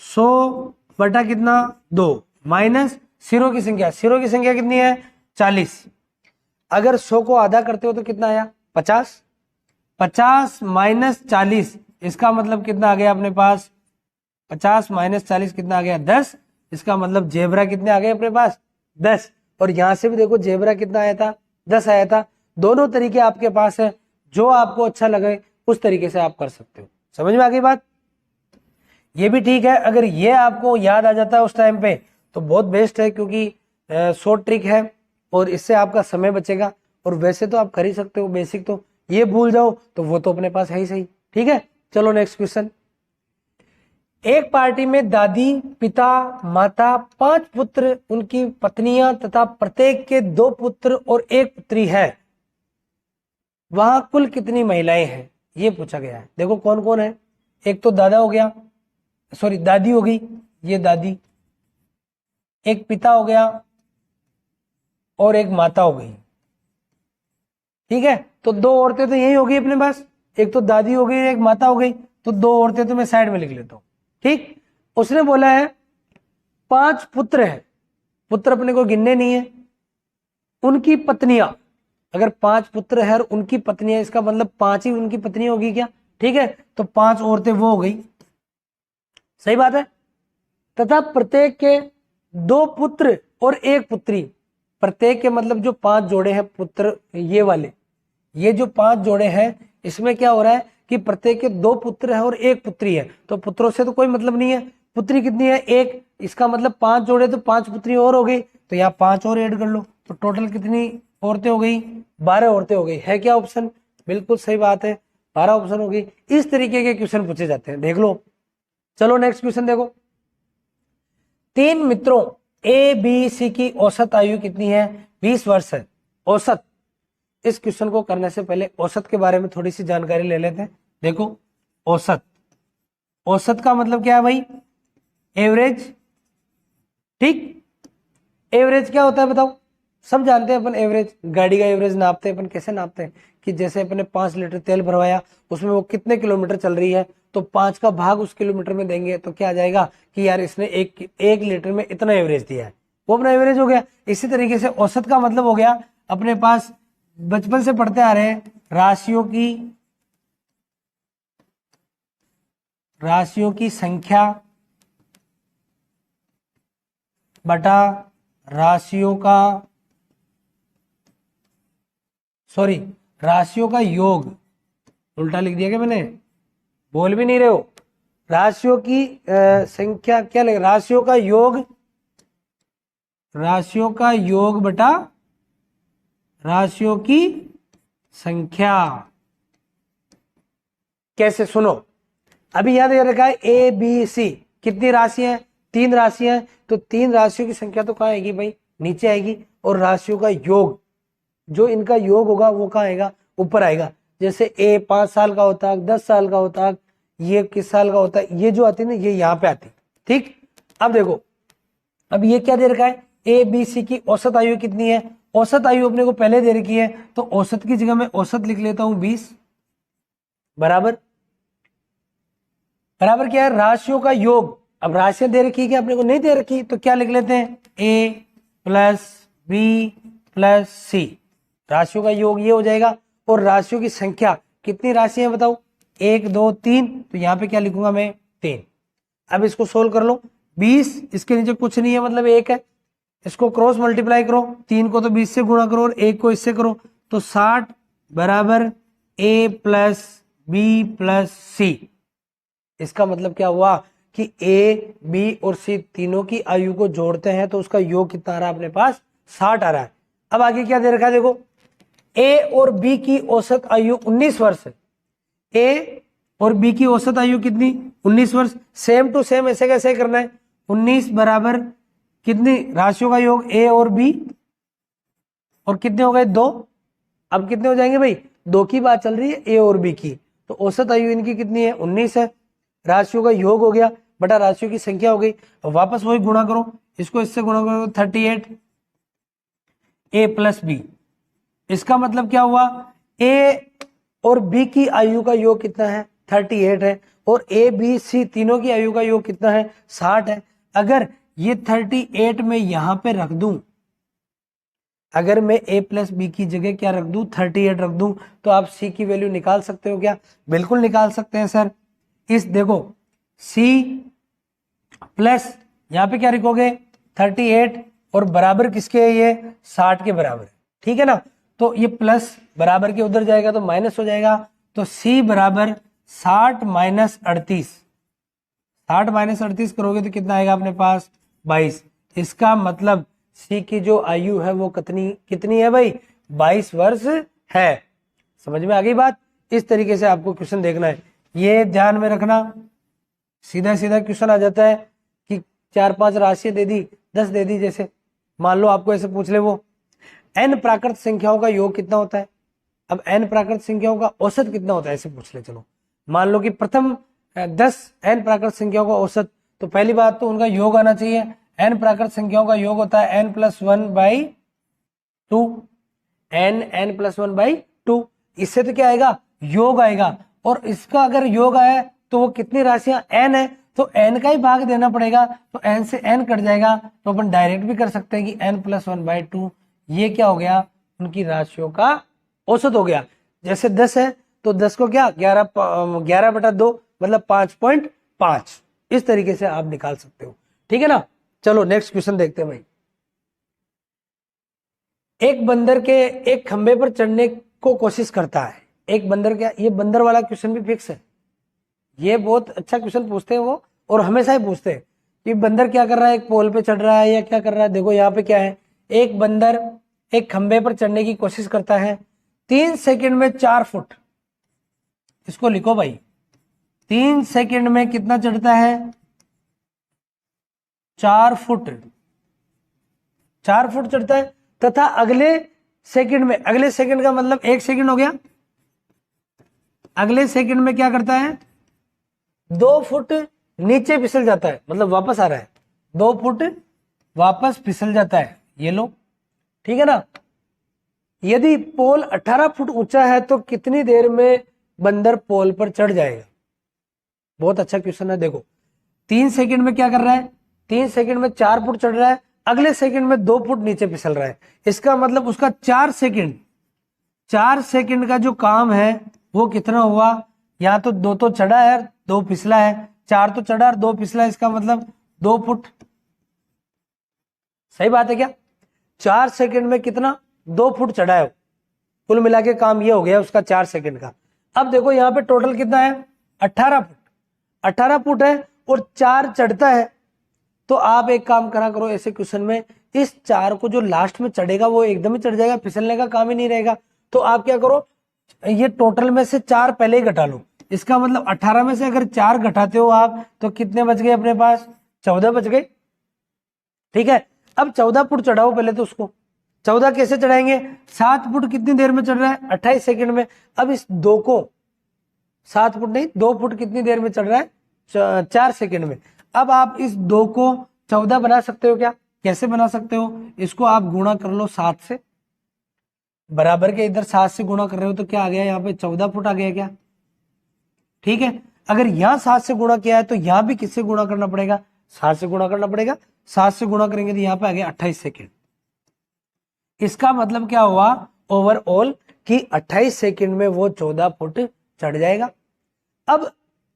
100 बटा कितना 2 माइनस सिरों की संख्या, सिरों की संख्या कितनी है 40। अगर 100 को आधा करते हो तो कितना आया 50, 50 माइनस 40, इसका मतलब कितना आ गया अपने पास, 50 माइनस 40 कितना आ गया 10। इसका मतलब जेबरा कितने आ गए अपने पास 10। और यहां से भी देखो जेबरा कितना आया था 10 आया था। दोनों तरीके आपके पास है, जो आपको अच्छा लगे उस तरीके से आप कर सकते हो। समझ में आ गई बात, ये भी ठीक है। अगर ये आपको याद आ जाता है उस टाइम पे तो बहुत बेस्ट है, क्योंकि शॉर्ट ट्रिक है और इससे आपका समय बचेगा। और वैसे तो आप कर ही सकते हो बेसिक, तो ये भूल जाओ तो वो तो अपने पास है ही सही। ठीक है, चलो नेक्स्ट क्वेश्चन। एक पार्टी में दादी, पिता, माता, 5 पुत्र, उनकी पत्नियां तथा प्रत्येक के 2 पुत्र और 1 पुत्री है। वहां कुल कितनी महिलाएं हैं, ये पूछा गया है। देखो कौन कौन है, एक तो दादा हो गया, सॉरी दादी हो गई, ये दादी, एक पिता हो गया और एक माता हो गई। ठीक है, तो 2 औरतें तो यही हो गई अपने पास, एक तो दादी हो गई एक माता हो गई, तो 2 औरतें तो मैं साइड में लिख लेता हूं। ठीक, उसने बोला है 5 पुत्र है, पुत्र अपने को गिनने नहीं है, उनकी पत्नियां, अगर 5 पुत्र है और उनकी पत्नियां, इसका मतलब 5 ही उनकी पत्नी होगी क्या। ठीक है, तो 5 औरतें वो हो गई, सही बात है। तथा प्रत्येक के 2 पुत्र और 1 पुत्री, प्रत्येक के मतलब जो 5 जोड़े हैं पुत्र, ये वाले, ये जो 5 जोड़े हैं इसमें क्या हो रहा है कि प्रत्येक के 2 पुत्र है और 1 पुत्री है, तो पुत्रों से तो कोई मतलब नहीं है। पुत्री कितनी है 1, इसका मतलब 5 जोड़े तो 5 पुत्री और हो गई, तो यहाँ 5 और ऐड कर लो, तो टोटल कितनी औरतें हो गई, 12 औरतें हो गई। है क्या ऑप्शन, बिल्कुल सही बात है, 12 ऑप्शन हो गई। इस तरीके के क्वेश्चन पूछे जाते हैं, देख लो। चलो नेक्स्ट क्वेश्चन देखो। 3 मित्रों ए बी सी की औसत आयु कितनी है, 20 वर्ष है औसत। इस क्वेश्चन को करने से पहले औसत के बारे में थोड़ी सी जानकारी ले लेते हैं। देखो औसत, औसत का मतलब क्या है भाई, एवरेज। ठीक, एवरेज क्या होता है बताओ, सब जानते हैं अपन, एवरेज गाड़ी का एवरेज नापते हैं अपन, कैसे नापते हैं कि जैसे अपने 5 लीटर तेल भरवाया, उसमें वो कितने किलोमीटर चल रही है, तो 5 का भाग उस किलोमीटर में देंगे तो क्या आ जाएगा कि यार इसने एक लीटर में इतना एवरेज दिया है, वो अपना एवरेज हो गया। इसी तरीके से औसत का मतलब हो गया अपने पास, बचपन से पढ़ते आ रहे हैं, राशियों की संख्या बटा राशियों का योग। उल्टा लिख दिया क्या मैंने, बोल भी नहीं रहे हो, राशियों की संख्या क्या लगे, राशियों का योग बटा राशियों की संख्या। कैसे, सुनो, अभी याद रखा है ए बी सी कितनी राशि है, 3 राशियां हैं, तो 3 राशियों की संख्या तो कहाँ आएगी भाई, नीचे आएगी, और राशियों का योग, जो इनका योग होगा वो कहाँ आएगा, ऊपर आएगा। जैसे ए 5 साल का होता है, 10 साल का होता है, ये किस साल का होता है, ये जो आती है ना ये यहाँ पे आती है। ठीक, अब देखो, अब ये क्या दे रखा है, ए बी सी की औसत आयु कितनी है, औसत आयु अपने को पहले दे रखी है, तो औसत की जगह मैं औसत लिख लेता हूं 20 बराबर क्या है, राशियों का योग। अब राशियां दे रखी है कि अपने को नहीं दे रखी, तो क्या लिख लेते हैं, ए प्लस बी प्लस सी, राशियों का योग ये हो जाएगा। और राशियों की संख्या कितनी राशियां बताओ, 1 2 3, तो यहाँ पे क्या लिखूंगा मैं, 3। अब इसको सोल्व कर लो, 20 इसके नीचे कुछ नहीं है मतलब 1 है, इसको क्रॉस मल्टीप्लाई करो, 3 को तो 20 से गुणा करो और 1 को इससे करो, तो 60 बराबर ए प्लस बी प्लस सी। इसका मतलब क्या हुआ कि ए बी और सी तीनों की आयु को जोड़ते हैं तो उसका योग कितना आ रहा है अपने पास, 60 आ रहा है। अब आगे क्या दे रखा है, देखो ए और बी की औसत आयु 19 वर्ष है, ए और बी की औसत आयु कितनी, 19 वर्ष। सेम टू सेम ऐसे कैसे करना है, 19 बराबर कितनी राशियों का योग, ए और बी, और कितने हो गए 2, अब कितने हो जाएंगे भाई, 2 की बात चल रही है ए और बी की, तो औसत आयु इनकी कितनी है, 19 है, राशियों का योग हो गया बटा राशियों की संख्या हो गई। वापस वही गुणा करो, इसको इससे गुणा करो, 38 ए प्लस बी। इसका मतलब क्या हुआ, ए और बी की आयु का योग कितना है, 38 है, और ए बी सी तीनों की आयु का योग कितना है, 60 है। अगर ये 38 में यहां पे रख दूं, अगर मैं a प्लस बी की जगह क्या रख दूं, 38 रख दूं, तो आप c की वैल्यू निकाल सकते हो क्या, बिल्कुल निकाल सकते हैं सर। इस देखो c प्लस यहाँ पे क्या लिखोगे 38 और बराबर किसके है, ये 60 के बराबर, ठीक है ना, तो ये प्लस बराबर के उधर जाएगा तो माइनस हो जाएगा, तो c बराबर 60 माइनस 38, 60 माइनस 38 करोगे तो कितना आएगा अपने पास, 22। इसका मतलब सी की जो आयु है वो कितनी है भाई, 22 वर्ष है। समझ में आ गई बात, इस तरीके से आपको क्वेश्चन देखना है, ये ध्यान में रखना। सीधा सीधा क्वेश्चन आ जाता है कि 4-5 राशियां दे दी, 10 दे दी, जैसे मान लो आपको ऐसे पूछ ले वो n प्राकृत संख्याओं का योग कितना होता है, अब n प्राकृत संख्याओं का औसत कितना होता है ऐसे पूछ ले। चलो मान लो कि प्रथम 10 n प्राकृत संख्याओं का औसत, तो पहली बात तो उनका योग आना चाहिए, n प्राकृत संख्याओं का योग होता है n प्लस 1/2, n प्लस 1/2, इससे तो क्या आएगा, योग आएगा, और इसका अगर योग आया तो वो कितनी राशियां n है, तो n का ही भाग देना पड़ेगा, तो n से n कट जाएगा, तो अपन डायरेक्ट भी कर सकते हैं कि n प्लस 1/2, ये क्या हो गया, उनकी राशियों का औसत हो गया। जैसे 10 है तो 10 को क्या 11/2 मतलब 5.5, इस तरीके से आप निकाल सकते हो, ठीक है ना। चलो नेक्स्ट क्वेश्चन देखते हैं भाई। एक बंदर के एक खंबे पर चढ़ने को कोशिश करता है, एक बंदर क्या, ये बंदर वाला क्वेश्चन भी फिक्स है, ये बहुत अच्छा क्वेश्चन पूछते हैं वो, और हमेशा ही पूछते हैं कि बंदर क्या कर रहा है, एक पोल पे चढ़ रहा है या क्या कर रहा है। देखो यहाँ पे क्या है, एक बंदर एक खंबे पर चढ़ने की कोशिश करता है, 3 सेकंड में 4 फुट, इसको लिखो भाई, 3 सेकंड में कितना चढ़ता है, 4 फुट, 4 फुट चढ़ता है, तथा अगले सेकंड में, अगले सेकंड का मतलब 1 सेकंड हो गया, अगले सेकंड में क्या करता है, 2 फुट नीचे फिसल जाता है, मतलब वापस आ रहा है, 2 फुट वापस फिसल जाता है, ये लो, ठीक है ना। यदि पोल 18 फुट ऊंचा है तो कितनी देर में बंदर पोल पर चढ़ जाएगा। बहुत अच्छा क्वेश्चन है। देखो 3 सेकंड में क्या कर रहा है, 3 सेकंड में 4 फुट चढ़ रहा है, अगले सेकंड में 2 फुट नीचे फिसल रहा है, इसका मतलब उसका 4 सेकंड का जो काम है वो कितना हुआ, यहाँ तो 2 तो चढ़ा है 2 फिसला है, 4 तो चढ़ा और 2 फिसला, इसका मतलब 2 फुट, सही बात है क्या। 4 सेकंड में कितना, 2 फुट चढ़ा है, कुल मिला के काम ये हो गया उसका 4 सेकंड का। अब देखो यहाँ पे टोटल कितना है, 18 फुट, 18 फुट है और 4 चढ़ता है, तो आप एक काम करा करो ऐसे क्वेश्चन में, इस 4 को जो लास्ट में चढ़ेगा वो एकदम ही चढ़ जाएगा, फिसलने का काम ही नहीं रहेगा। तो आप क्या करो, ये टोटल में से 4 पहले ही घटा लो। इसका मतलब 18 में से अगर 4 घटाते हो आप तो कितने बच गए अपने पास, 14 बच गए। ठीक है, अब 14 फुट चढ़ाओ पहले तो उसको। 14 कैसे चढ़ाएंगे, 7 फुट कितनी देर में चढ़ रहा है, 28 सेकंड में। अब इस 2 को 7 फुट नहीं 2 फुट कितनी देर में चढ़ रहा है, 4 सेकंड में। अब आप इस 2 को 14 बना सकते हो क्या, कैसे बना सकते हो, इसको आप गुणा कर लो 7 से, बराबर के इधर 7 से गुणा कर रहे हो तो क्या आ गया यहाँ पे 14 फुट आ गया क्या। ठीक है, अगर यहाँ 7 से गुणा किया है तो यहाँ भी किससे गुणा करना पड़ेगा, 7 से गुणा करना पड़ेगा। 7 से गुणा करेंगे तो यहाँ पे आ गया 28 सेकेंड। इसका मतलब क्या हुआ ओवरऑल कि 28 सेकेंड में वो 14 फुट चढ़ जाएगा। अब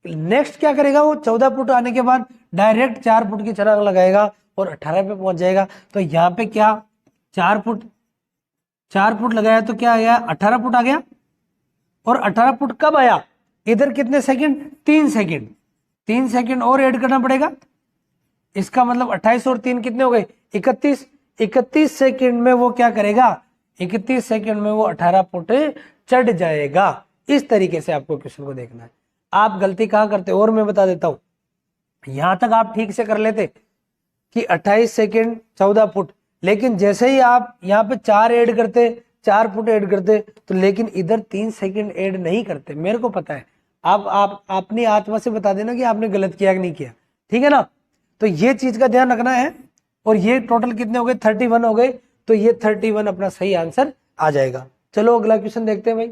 नेक्स्ट क्या करेगा, वो 14 फुट आने के बाद डायरेक्ट 4 फुट की छलांग लगाएगा और 18 पे पहुंच जाएगा। तो यहाँ पे क्या 4 फुट लगाया तो क्या आ गया, 18 फुट आ गया। और 18 फुट कब आया, इधर कितने सेकंड, 3 सेकंड। 3 सेकंड और ऐड करना पड़ेगा। इसका मतलब 28 और 3 कितने हो गए, 31। 31 सेकंड में वो क्या करेगा, 31 सेकंड में वो 18 फुट चढ़ जाएगा। इस तरीके से आपको क्वेश्चन को देखना है। आप गलती कहां करते और मैं बता देता हूं। यहां तक आप ठीक से कर लेते कि 28 सेकंड 14 फुट, लेकिन जैसे ही आप यहाँ पे 4 ऐड करते, 4 फुट ऐड करते, तो लेकिन इधर 3 सेकंड ऐड नहीं करते। मेरे को पता है, आप अपनी आत्मा से बता देना कि आपने गलत किया कि नहीं किया, ठीक है ना। तो ये चीज का ध्यान रखना है। और ये टोटल कितने हो गए, 31 हो गए। तो ये 31 अपना सही आंसर आ जाएगा। चलो अगला क्वेश्चन देखते हैं भाई।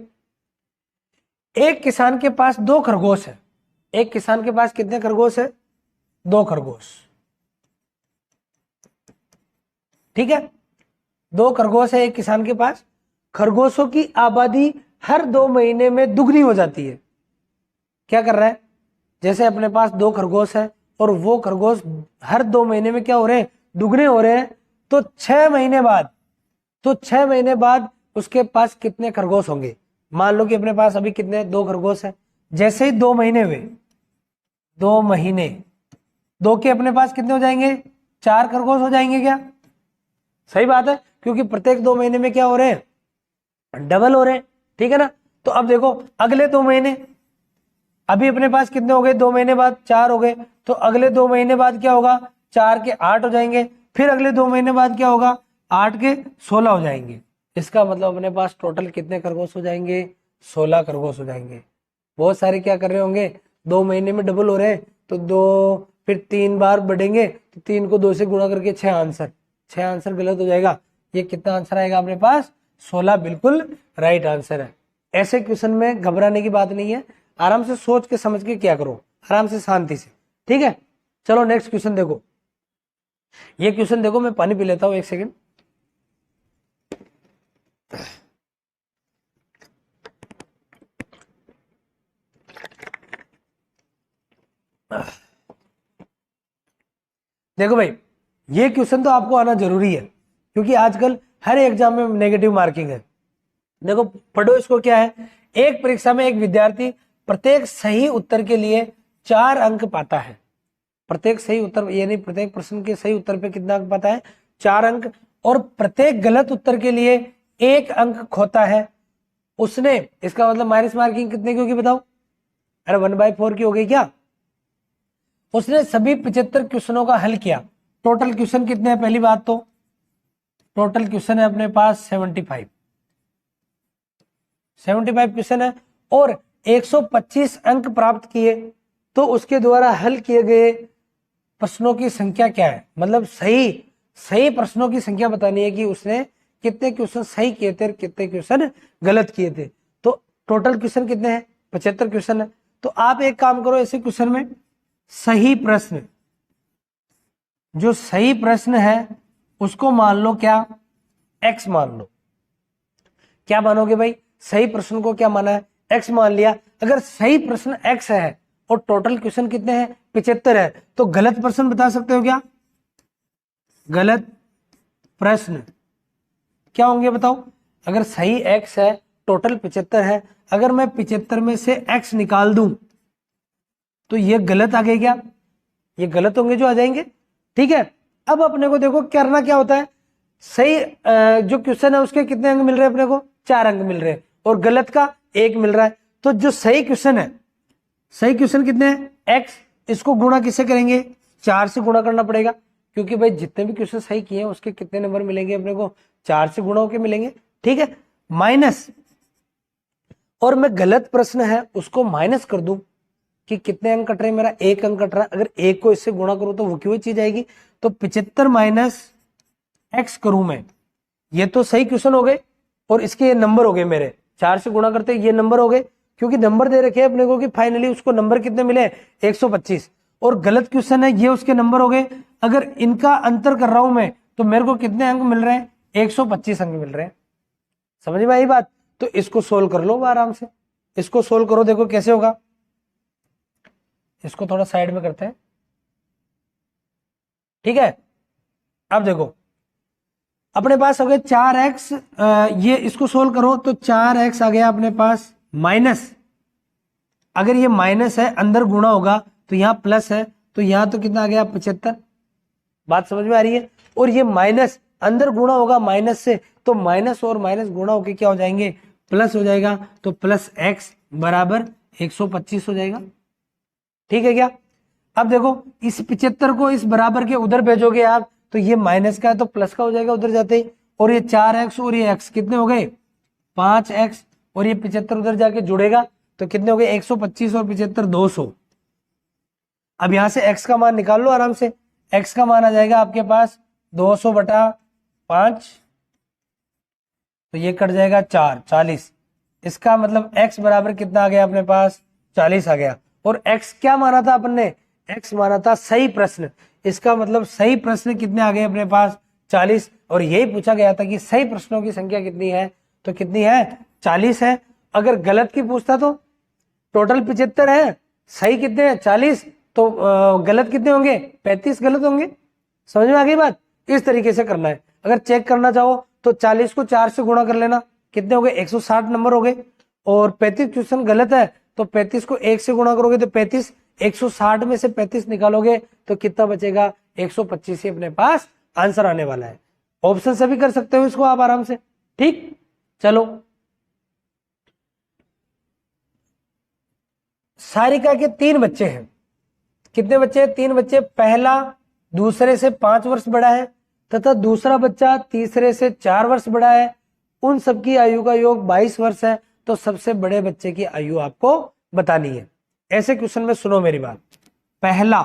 एक किसान के पास 2 खरगोश है। एक किसान के पास कितने खरगोश है, 2 खरगोश। ठीक है, 2 खरगोश है एक किसान के पास। खरगोशों की आबादी हर 2 महीने में दुगनी हो जाती है। क्या कर रहा है, जैसे अपने पास 2 खरगोश है और वो खरगोश हर 2 महीने में क्या हो रहे हैं, दुगने हो रहे हैं। तो 6 महीने बाद उसके पास कितने खरगोश होंगे। मान लो कि अपने पास अभी कितने 2 खरगोश है। जैसे ही 2 महीने हुए, 2 महीने 2 के अपने पास कितने हो जाएंगे, 4 खरगोश हो जाएंगे क्या। सही बात है, क्योंकि प्रत्येक 2 महीने में क्या हो रहे हैं, डबल हो रहे हैं। ठीक है ना। तो अब देखो अगले 2 महीने, अभी अपने पास कितने हो गए, 2 महीने बाद 4 हो गए। तो अगले 2 महीने बाद क्या होगा, 4 के 8 हो जाएंगे। फिर अगले 2 महीने बाद क्या होगा, 8 के 16 हो जाएंगे। इसका मतलब अपने पास टोटल कितने खरगोश हो जाएंगे, 16 खरगोश हो जाएंगे। बहुत सारे क्या कर रहे होंगे, 2 महीने में डबल हो रहे हैं तो 2 फिर 3 बार बढ़ेंगे तो 3 को 2 से गुणा करके 6 आंसर। 6 आंसर गलत हो जाएगा। ये कितना आंसर आएगा अपने पास, 16 बिल्कुल राइट आंसर है। ऐसे क्वेश्चन में घबराने की बात नहीं है, आराम से सोच के समझ के क्या करो, आराम से शांति से। ठीक है, चलो नेक्स्ट क्वेश्चन देखो। ये क्वेश्चन देखो, मैं पानी पी लेता हूं 1 सेकंड। देखो भाई, ये क्वेश्चन तो आपको आना जरूरी है क्योंकि आजकल हर एग्जाम में नेगेटिव मार्किंग है। देखो पढ़ो इसको। क्या है, एक परीक्षा में एक विद्यार्थी प्रत्येक सही उत्तर के लिए 4 अंक पाता है। प्रत्येक सही उत्तर यानी प्रत्येक प्रश्न के सही उत्तर पे कितना अंक पाता है, 4 अंक। और प्रत्येक गलत उत्तर के लिए 1 अंक खोता है उसने। इसका मतलब माइनस मार्किंग कितने की होगी बताओ, अरे 1/4 की हो गई क्या। उसने सभी 75 क्वेश्चनों का हल किया। टोटल क्वेश्चन कितने हैं, पहली बात तो टोटल क्वेश्चन है अपने पास 75 क्वेश्चन है और 125 अंक प्राप्त किए। तो उसके द्वारा हल किए गए प्रश्नों की संख्या क्या है, मतलब सही प्रश्नों की संख्या बतानी है कि उसने कितने क्वेश्चन सही किए थे और कितने क्वेश्चन गलत किए थे। तो टोटल क्वेश्चन कितने हैं, 75 क्वेश्चन है। तो आप एक काम करो, ऐसे क्वेश्चन में सही प्रश्न, जो सही प्रश्न है उसको मान लो क्या, x मान लो। क्या मानोगे भाई, सही प्रश्न को क्या माना है, x मान लिया। अगर सही प्रश्न x है और टोटल क्वेश्चन कितने हैं, 75 है, तो गलत प्रश्न बता सकते हो क्या, गलत प्रश्न क्या होंगे बताओ। अगर सही x है, टोटल 75 है, अगर मैं 75 में से x निकाल दूं तो ये गलत आ गए क्या, ये गलत होंगे जो आ जाएंगे। ठीक है, अब अपने को देखो करना क्या होता है, सही जो क्वेश्चन है उसके कितने अंक मिल रहे हैं अपने को, 4 अंक मिल रहे हैं, और गलत का 1 मिल रहा है। तो जो सही क्वेश्चन है, सही क्वेश्चन कितने हैं, x, इसको गुणा किससे करेंगे, 4 से गुणा करना पड़ेगा, क्योंकि भाई जितने भी क्वेश्चन सही किए हैं उसके कितने नंबर मिलेंगे अपने को, 4 से गुणा होके मिलेंगे। ठीक है, माइनस, और मैं गलत प्रश्न है उसको माइनस कर दूं कि कितने अंक कट रहे हैं, मेरा 1 अंक कट रहा है, अगर 1 को इससे गुणा करूं तो वो क्यों चीज आएगी, तो 75 माइनस x करूं मैं, ये तो सही क्वेश्चन हो गए, और इसके ये नंबर हो गए मेरे, 4 से गुणा करते ये नंबर हो गए, क्योंकि नंबर दे रखे हैं अपने को कि फाइनली उसको नंबर कितने मिले, 125, और गलत क्वेश्चन है ये उसके नंबर हो गए। अगर इनका अंतर कर रहा हूं मैं तो मेरे को कितने अंक मिल रहे हैं, 125 अंक मिल रहे हैं। समझ में आई बात, तो इसको सोल्व कर लो आराम से, इसको सोल्व करो, देखो कैसे होगा, इसको थोड़ा साइड में करते हैं। ठीक है, अब देखो अपने पास हो गए 4x, ये इसको सोल्व करो तो 4x आ गया अपने पास, माइनस, अगर ये माइनस है अंदर गुणा होगा तो यहाँ प्लस है, तो यहाँ तो कितना आ गया 75, बात समझ में आ रही है, और ये माइनस अंदर गुणा होगा माइनस से, तो माइनस और माइनस गुणा होके क्या हो जाएंगे, प्लस हो जाएगा, तो प्लस x बराबर 125 हो जाएगा। ठीक है क्या, अब देखो इस 75 को इस बराबर के उधर भेजोगे आप तो ये माइनस का है तो प्लस का हो जाएगा उधर जाते ही, और ये 4x और ये x कितने हो गए 5x, और ये 75 उधर जाके जुड़ेगा तो कितने हो गए 125 और 75 200। अब यहां से x का मान निकाल लो आराम से, x का मान आ जाएगा आपके पास 200 बटा 5, तो ये कट जाएगा 4, 40, इसका मतलब x बराबर कितना आ गया अपने पास 40 आ गया, और x क्या माना था अपन ने, x माना था सही प्रश्न, इसका मतलब सही प्रश्न कितने आ गए अपने पास 40, और यही पूछा गया था कि सही प्रश्नों की संख्या कितनी है, तो कितनी है 40 है। अगर गलत की पूछता तो टोटल 75 है, सही कितने हैं 40, तो गलत कितने होंगे 35 गलत होंगे। समझ में आ गई बात, इस तरीके से करना है। अगर चेक करना चाहो तो 40 को 4 से गुणा कर लेना, कितने हो गए 160 नंबर हो गए, और 35 क्वेश्चन गलत है तो 35 को 1 से गुणा करोगे तो 35, 160 में से 35 निकालोगे तो कितना बचेगा 125 ही अपने पास आंसर आने वाला है। ऑप्शन से भी कर सकते हो इसको आप आराम से। ठीक, चलो सारिका के 3 बच्चे हैं, कितने बच्चे हैं 3 बच्चे, पहला दूसरे से 5 वर्ष बड़ा है तथा दूसरा बच्चा तीसरे से 4 वर्ष बड़ा है, उन सबकी आयु का योग 22 वर्ष है, तो सबसे बड़े बच्चे की आयु आपको बतानी है। ऐसे क्वेश्चन में सुनो मेरी बात, पहला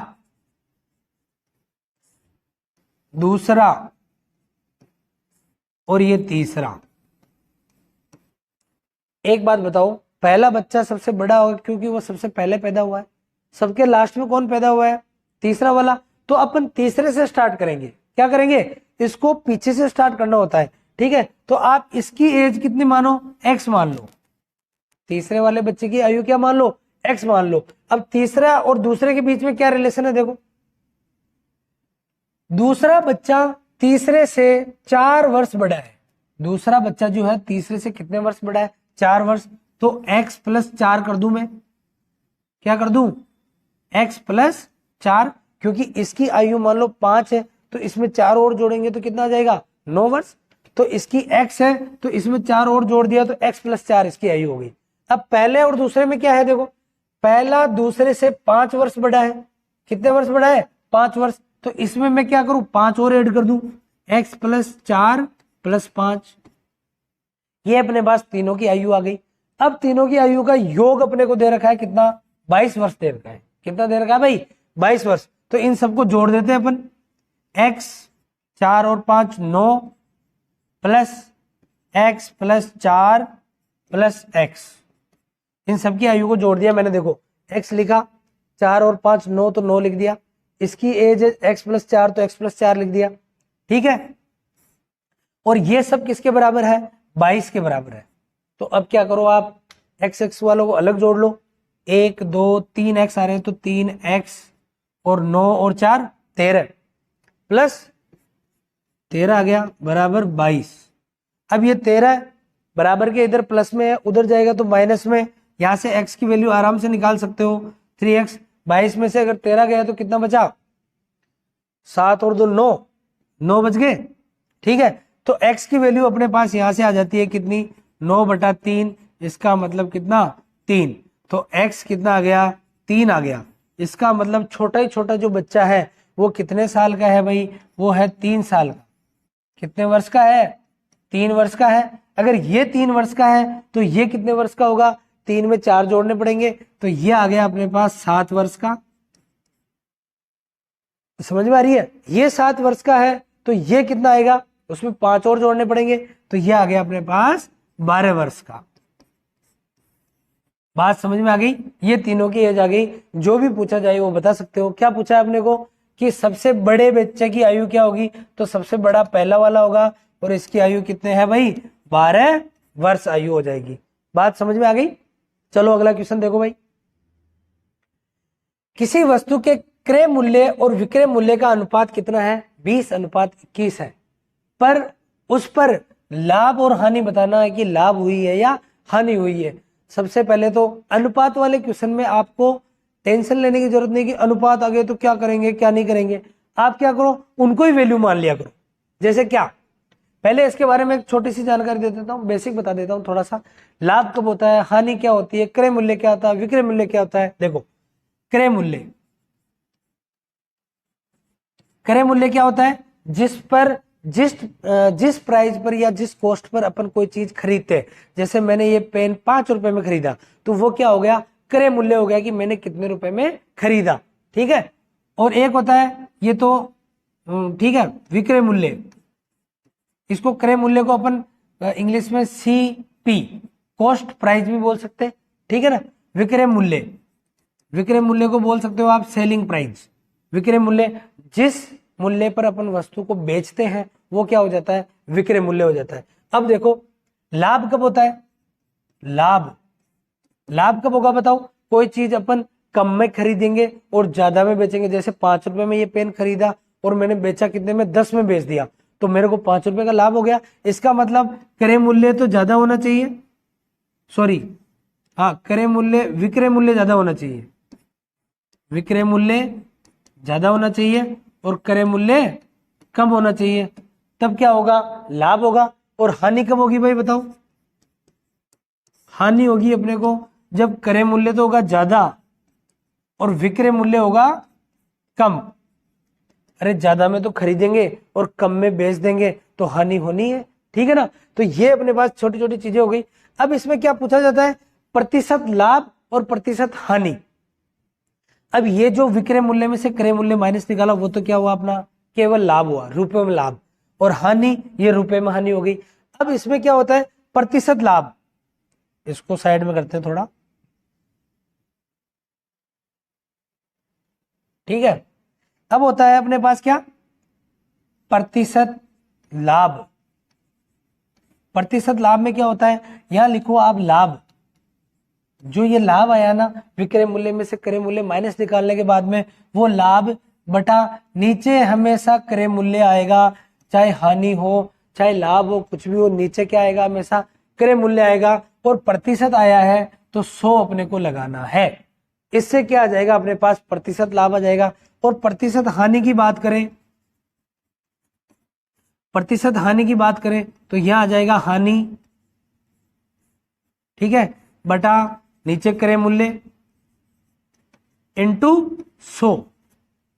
दूसरा और ये तीसरा, एक बात बताओ, पहला बच्चा सबसे बड़ा होगा क्योंकि वो सबसे पहले पैदा हुआ है, सबके लास्ट में कौन पैदा हुआ है तीसरा वाला, तो अपन तीसरे से स्टार्ट करेंगे, क्या करेंगे इसको पीछे से स्टार्ट करना होता है। ठीक है, तो आप इसकी एज कितनी मानो x मान लो, तीसरे वाले बच्चे की आयु क्या मान लो x मान लो। अब तीसरा और दूसरे के बीच में क्या रिलेशन है, देखो दूसरा बच्चा तीसरे से 4 वर्ष बड़ा है, दूसरा बच्चा जो है तीसरे से कितने वर्ष बड़ा है 4 वर्ष, तो x प्लस 4 कर दूं मैं, क्या कर दूं x प्लस 4, क्योंकि इसकी आयु मान लो 5 है तो इसमें 4 और जोड़ेंगे तो कितना आ जाएगा 9 वर्ष, तो इसकी x है तो इसमें 4 और जोड़ दिया तो x प्लस 4 इसकी आयु हो गई। अब पहले और दूसरे में क्या है, देखो पहला दूसरे से 5 वर्ष बड़ा है, कितने वर्ष बड़ा है 5 वर्ष, तो इसमें मैं क्या करूं 5 और ऐड कर दूं, x प्लस 4 प्लस 5, ये अपने पास तीनों की आयु आ गई। अब तीनों की आयु का योग अपने को दे रखा है कितना 22 वर्ष दे रखा है, कितना दे रखा है भाई 22 वर्ष, तो इन सबको जोड़ देते हैं अपन, x 4 और 5 9 plus x plus 4 plus x, इन सबकी आयु को जोड़ दिया मैंने, देखो x लिखा 4 और 5 9 तो 9 लिख दिया, इसकी एज है x प्लस 4 तो x प्लस 4 लिख दिया। ठीक है, और ये सब किसके बराबर है 22 के बराबर है, तो अब क्या करो आप x x वालों को अलग जोड़ लो, 1 2 3 x आ रहे हैं तो 3x और 9 और 4 13 प्लस 13 आ गया बराबर 22। अब ये 13 बराबर के इधर प्लस में है, उधर जाएगा तो माइनस में, यहां से x की वैल्यू आराम से निकाल सकते हो 3x, 22 में से अगर 13 गया तो कितना बचा, 7 और 2 9, 9 बच गए। ठीक है, तो x की वैल्यू अपने पास यहां से आ जाती है कितनी, 9/3, इसका मतलब कितना 3, तो x कितना आ गया 3 आ गया। इसका मतलब छोटा ही छोटा जो बच्चा है वो कितने साल का है भाई, वो है 3 साल का। कितने वर्ष का है, 3 वर्ष का है। अगर ये 3 वर्ष का है तो ये कितने वर्ष का होगा, 3 में 4 जोड़ने पड़ेंगे, तो ये आ गया अपने पास 7 वर्ष का। समझ में आ रही है, ये 7 वर्ष का है तो ये कितना आएगा, उसमें 5 और जोड़ने पड़ेंगे, तो ये आ गया अपने पास 12 वर्ष का। बात समझ में आ गई, ये तीनों की एज आ गई। जो भी पूछा जाए वो बता सकते हो। क्या पूछा है अपने को कि सबसे बड़े बच्चे की आयु क्या होगी, तो सबसे बड़ा पहला वाला होगा और इसकी आयु कितने है भाई, 12 वर्ष आयु हो जाएगी। बात समझ में आ गई। चलो अगला क्वेश्चन देखो भाई। किसी वस्तु के क्रय मूल्य और विक्रय मूल्य का अनुपात कितना है, 20:21 है, पर उस पर लाभ और हानि बताना है कि लाभ हुई है या हानि हुई है। सबसे पहले तो अनुपात वाले क्वेश्चन में आपको टेंशन लेने की जरूरत नहीं कि अनुपात आ गए तो क्या करेंगे क्या नहीं करेंगे। आप क्या करो, उनको ही वैल्यू मान लिया करो। जैसे क्या, पहले इसके बारे में एक छोटी सी जानकारी दे देता हूँ, बेसिक बता देता हूँ थोड़ा सा। लाभ कब होता है, हानि क्या होती है, क्रय मूल्य क्या होता है, विक्रय मूल्य क्या होता है। देखो क्रय मूल्य, क्रय मूल्य क्या होता है, जिस प्राइस पर या जिस कॉस्ट पर अपन कोई चीज खरीदते हैं। जैसे मैंने ये पेन 5 रुपए में खरीदा तो वो क्या हो गया, क्रय मूल्य हो गया कि मैंने कितने रुपए में खरीदा। ठीक है, और एक होता है ये तो ठीक है विक्रय मूल्य, इसको क्रय मूल्य को अपन इंग्लिश में CP कॉस्ट प्राइस भी बोल सकते हैं। ठीक है ना, विक्रय मूल्य, विक्रय मूल्य को बोल सकते हो आप सेलिंग प्राइस। विक्रय मूल्य, जिस मूल्य पर अपन वस्तु को बेचते हैं वो क्या हो जाता है, विक्रय मूल्य हो जाता है। अब देखो लाभ कब होता है, लाभ, लाभ कब होगा बताओ, कोई चीज अपन कम में खरीदेंगे और ज्यादा में बेचेंगे। जैसे 5 रुपए में ये पेन खरीदा और मैंने बेचा कितने में, 10 में बेच दिया, तो मेरे को 5 रुपए का लाभ हो गया। इसका मतलब क्रय मूल्य तो ज्यादा होना चाहिए, सॉरी हाँ क्रय मूल्य, विक्रय मूल्य ज्यादा होना चाहिए, विक्रय मूल्य ज्यादा होना चाहिए और क्रय मूल्य कम होना चाहिए। तब क्या होगा, लाभ होगा। और हानि कब होगी भाई बताओ, हानि होगी अपने को जब क्रय मूल्य तो होगा ज्यादा और विक्रय मूल्य होगा कम। अरे ज्यादा में तो खरीदेंगे और कम में बेच देंगे तो हानि होनी है। ठीक है ना, तो ये अपने पास छोटी छोटी चीजें हो गई। अब इसमें क्या पूछा जाता है, प्रतिशत लाभ और प्रतिशत हानि। अब ये जो विक्रय मूल्य में से क्रय मूल्य माइनस निकाला वो तो क्या हुआ अपना, केवल लाभ हुआ, रुपए में लाभ, और हानि ये रुपए में हानि हो गई। अब इसमें क्या होता है, प्रतिशत लाभ, इसको साइड में करते हैं थोड़ा। ठीक है, अब होता है अपने पास क्या, प्रतिशत लाभ। प्रतिशत लाभ में क्या होता है, यहां लिखो आप लाभ, जो ये लाभ आया ना विक्रय मूल्य में से क्रय मूल्य माइनस निकालने के बाद में, वो लाभ बटा नीचे हमेशा क्रय मूल्य आएगा। चाहे हानि हो चाहे लाभ हो कुछ भी हो, नीचे क्या आएगा, हमेशा क्रय मूल्य आएगा। और प्रतिशत आया है तो 100 अपने को लगाना है। इससे क्या आ जाएगा अपने पास, प्रतिशत लाभ आ जाएगा। और प्रतिशत हानि की बात करें, प्रतिशत हानि की बात करें तो यहां आ जाएगा हानि, ठीक है, बटा नीचे क्रय मूल्य इनटू 100।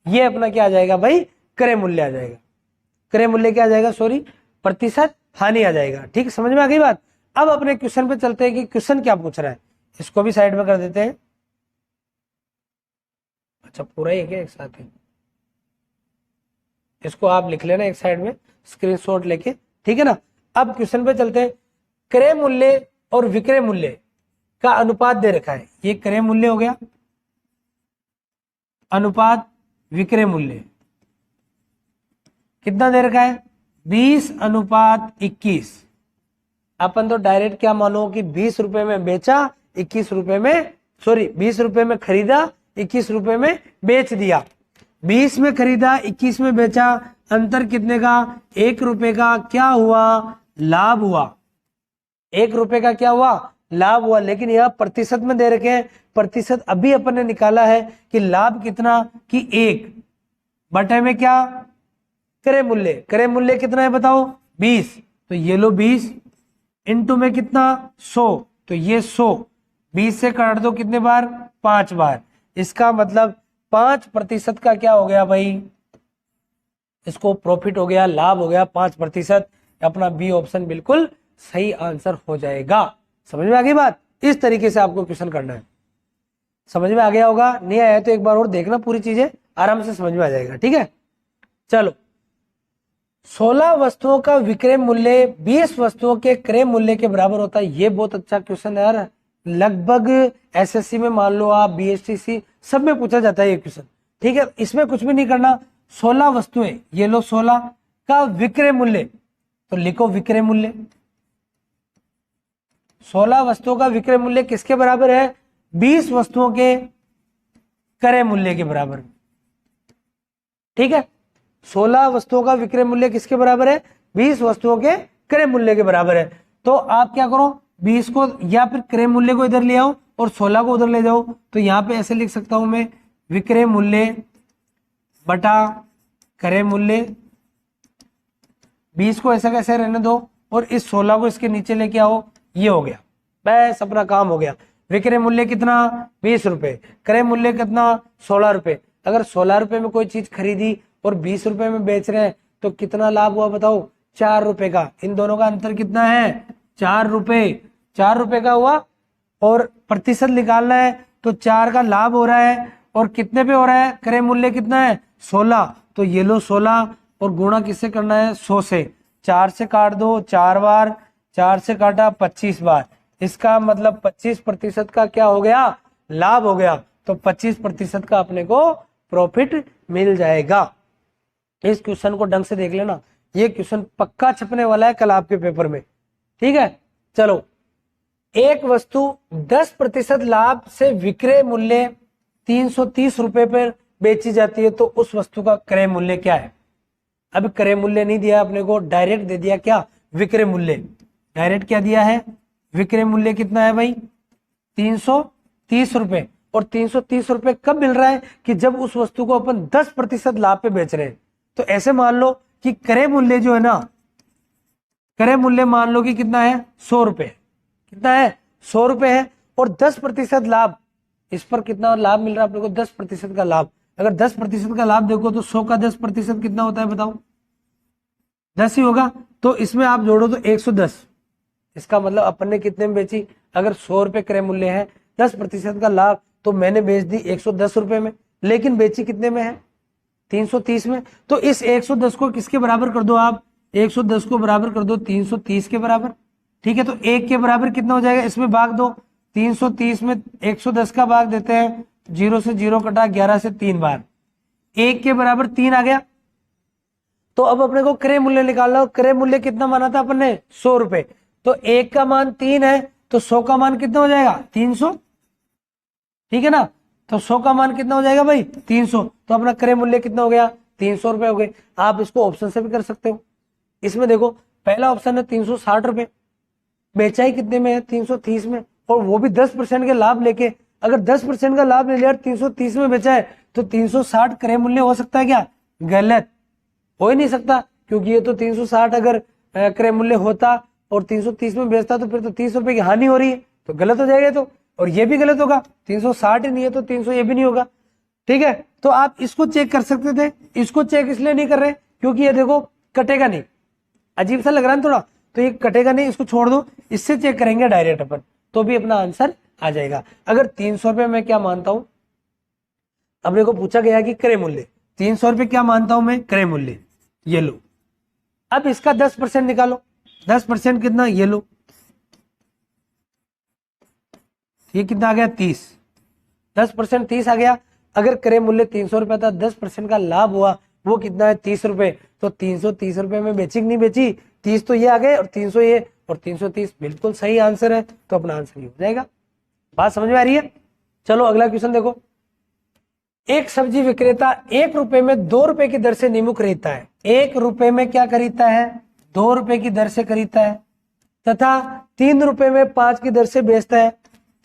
ये अपना क्या आ जाएगा भाई, क्रय मूल्य आ जाएगा। क्रय मूल्य क्या आ जाएगा, सॉरी प्रतिशत हानि आ जाएगा। ठीक, समझ में आ गई बात। अब अपने क्वेश्चन पे चलते हैं कि क्वेश्चन क्या पूछ रहा है, इसको भी साइड में कर देते हैं। अच्छा पूरा ही है क्या एक साथ ही, इसको आप लिख लेना एक साइड में स्क्रीनशॉट लेके। ठीक है ना, अब क्वेश्चन पे चलते हैं। क्रय मूल्य और विक्रय मूल्य का अनुपात दे रखा है, ये क्रय मूल्य हो गया, अनुपात विक्रय मूल्य कितना दे रखा है, 20:21। अपन तो डायरेक्ट क्या मानो कि 20 रुपए में बेचा, 21 रुपए में, सॉरी 20 रुपए में खरीदा, 21 रुपए में बेच दिया। 20 में खरीदा 21 में बेचा, अंतर कितने का, 1 रुपए का क्या हुआ, लाभ हुआ। 1 रुपए का क्या हुआ, लाभ हुआ, लेकिन यहाँ प्रतिशत में दे रखे हैं। प्रतिशत अभी अपन ने निकाला है कि लाभ कितना, कि 1 बटे में क्या, क्रय मूल्य। क्रय मूल्य कितना है बताओ, 20, तो ये लो 20 इंटू में कितना 100, तो ये 100 20 से काट दो कितने बार, 5 बार। इसका मतलब 5% का क्या हो गया भाई, इसको प्रॉफिट हो गया, लाभ हो गया 5%। अपना बी ऑप्शन बिल्कुल सही आंसर हो जाएगा। समझ में आ गई बात? इस तरीके से आपको क्वेश्चन करना है। समझ में आ गया होगा, नहीं आया तो एक बार और देखना, पूरी चीजें आराम से समझ में आ जाएगा। ठीक है, चलो 16 वस्तुओं का विक्रय मूल्य 20 वस्तुओं के क्रय मूल्य के बराबर होता है। ये बहुत अच्छा क्वेश्चन है यार, लगभग एसएससी में मान लो आप, बीएसटीसी सब में पूछा जाता है ये क्वेश्चन। ठीक है, इसमें कुछ भी नहीं करना, 16 वस्तुएं, ये लो 16 का विक्रय मूल्य, तो लिखो विक्रय मूल्य। 16 वस्तुओं का विक्रय मूल्य किसके बराबर है, 20 वस्तुओं के क्रय मूल्य के बराबर। ठीक है, 16 वस्तुओं का विक्रय मूल्य किसके बराबर है, 20 वस्तुओं के क्रय मूल्य के बराबर है। तो आप क्या करो, 20 को या फिर क्रय मूल्य को इधर ले आओ और 16 को उधर ले जाओ। तो यहां पे ऐसे लिख सकता हूं मैं, विक्रय मूल्य बटा क्रय मूल्य। 20 को ऐसा कैसे रहने दो और इस 16 को इसके नीचे लेके आओ, ये हो गया, बस अपना काम हो गया। विक्रय मूल्य कितना, 20 रुपए, क्रय मूल्य कितना, 16 रुपए। अगर 16 रुपए में कोई चीज खरीदी और 20 रुपए में बेच रहे हैं तो कितना लाभ हुआ बताओ, 4 रुपए का। इन दोनों का अंतर कितना है, 4 रुपए, 4 रुपए का हुआ। और प्रतिशत निकालना है तो 4 का लाभ हो रहा है और कितने पे हो रहा है, क्रय मूल्य कितना है 16, तो ये लो 16 और गुणा किससे करना है, 100 से। 4 से काट दो 4 बार, 4 से काटा 25 बार। इसका मतलब 25% का क्या हो गया, लाभ हो गया। तो 25% का अपने को प्रॉफिट मिल जाएगा। इस क्वेश्चन को ढंग से देख लेना, ये क्वेश्चन पक्का छपने वाला है कल आपके पेपर में। ठीक है, चलो एक वस्तु 10% लाभ से विक्रय मूल्य 330 रुपए पर बेची जाती है, तो उस वस्तु का क्रय मूल्य क्या है। अब क्रय मूल्य नहीं दिया अपने को, डायरेक्ट दे दिया क्या, विक्रय मूल्य। डायरेक्ट क्या दिया है, विक्रय मूल्य कितना है भाई, 330 रुपए। और 330 रुपए कब मिल रहा है, कि जब उस वस्तु को अपन 10% लाभ पे बेच रहे हैं। तो ऐसे मान लो कि क्रय मूल्य जो है ना, क्रय मूल्य मान लो कि कितना है, 100 रुपए। कितना है, 100 रुपए है, और 10% लाभ, इस पर कितना लाभ मिल रहा है अपने को, 10% का लाभ। अगर 10% का लाभ देखो तो 100 का 10% कितना होता है बताओ, 10 ही होगा। तो इसमें आप जोड़ो तो 110। इसका मतलब अपन ने कितने में बेची, अगर 100 रुपए क्रय मूल्य है, 10% का लाभ, तो मैंने बेच दी 110 रुपए में, लेकिन बेची कितने में है, 330 में। तो इस 110 को किसके बराबर कर दो आप, 110 को बराबर कर दो 330 के बराबर। ठीक है, तो 1 के बराबर कितना हो जाएगा, इसमें भाग दो, 330 में 110 का भाग देते हैं, 0 से 0 कटा, 11 से 3 बार, 1 के बराबर 3 आ गया। तो अब अपने को क्रय मूल्य निकालना है। क्रय मूल्य कितना माना था अपन ने, 100 रुपए। तो 1 का मान 3 है, तो 100 का मान कितना हो जाएगा, 300। ठीक है ना, तो 100 का मान कितना हो जाएगा भाई, 300। तो अपना क्रय मूल्य कितना हो गया, 300 रुपए हो गए। आप इसको ऑप्शन से भी कर सकते हो। इसमें देखो पहला ऑप्शन है 360 रुपए, बेचा ही कितने में है, 330 में, और वो भी 10% के लाभ लेके। अगर 10% का लाभ ले लिया, 330 में बेचा है, तो 360 क्रय मूल्य हो सकता है क्या, गलत हो ही नहीं सकता, क्योंकि ये तो 360 अगर क्रय मूल्य होता और 330 में बेचता, तो फिर तो 30 रुपए की हानि हो रही है, तो गलत हो जाएगा। तो और ये भी गलत होगा, 360 ही नहीं है तो 300 ये भी नहीं होगा। ठीक है, तो आप इसको चेक कर सकते थे, इसको चेक इसलिए नहीं कर रहे क्योंकि ये देखो कटेगा नहीं, अजीब सा लग रहा है थोड़ा, तो ये कटेगा नहीं, इसको छोड़ दो, इससे चेक करेंगे डायरेक्ट अपन, तो भी अपना आंसर आ जाएगा। अगर 300 रुपए मैं क्या मानता हूं, अपने को पूछा गया कि क्रय मूल्य 300 रुपए क्या मानता हूं मैं, क्रय मूल्य, ये लो। अब इसका 10% निकालो, 10% कितना, ये लो, ये कितना आ गया, 30। 10% 30 आ गया। अगर क्रय मूल्य 300 रुपए था, 10% का लाभ हुआ, वो कितना है, 30 रुपए। तो 330 रुपए में बेची कि नहीं बेची, 30 तो ये आ गए और 300 ये, और 330 बिल्कुल सही आंसर है, तो अपना आंसर ये हो जाएगा। बात समझ में आ रही है। चलो अगला क्वेश्चन देखो। एक सब्जी विक्रेता 1 रुपए में 2 रुपए की दर से नींबू खरीदता है। 1 रुपए में क्या खरीदता है, 2 रुपए की दर से खरीदता है। तथा 3 रुपए में 5 की दर से बेचता है,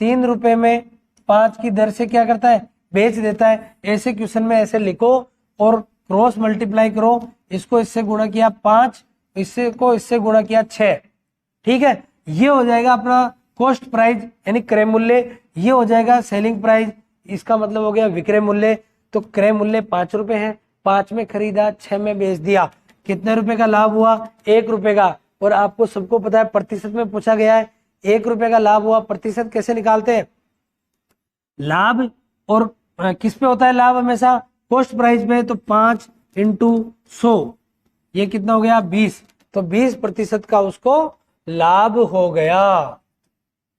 3 रुपए में 5 की दर से क्या करता है, बेच देता है। ऐसे क्वेश्चन में ऐसे लिखो और क्रॉस मल्टीप्लाई करो, इसको इससे गुणा किया 5, इससे गुणा किया 6, ठीक है। ये हो जाएगा अपना कॉस्ट प्राइस यानी क्रय मूल्य, ये हो जाएगा सेलिंग प्राइस, इसका मतलब हो गया विक्रय मूल्य। तो क्रय मूल्य 5 रुपए है, 5 में खरीदा, 6 में बेच दिया, कितने रुपए का लाभ हुआ, 1 रुपए का। और आपको सबको पता है प्रतिशत में पूछा गया है, 1 रुपए का लाभ हुआ। प्रतिशत कैसे निकालते हैं, लाभ और किस पे होता है लाभ, हमेशा कॉस्ट प्राइस पे। तो 5 इंटू 100 ये कितना हो गया 20, तो 20% का उसको लाभ हो गया।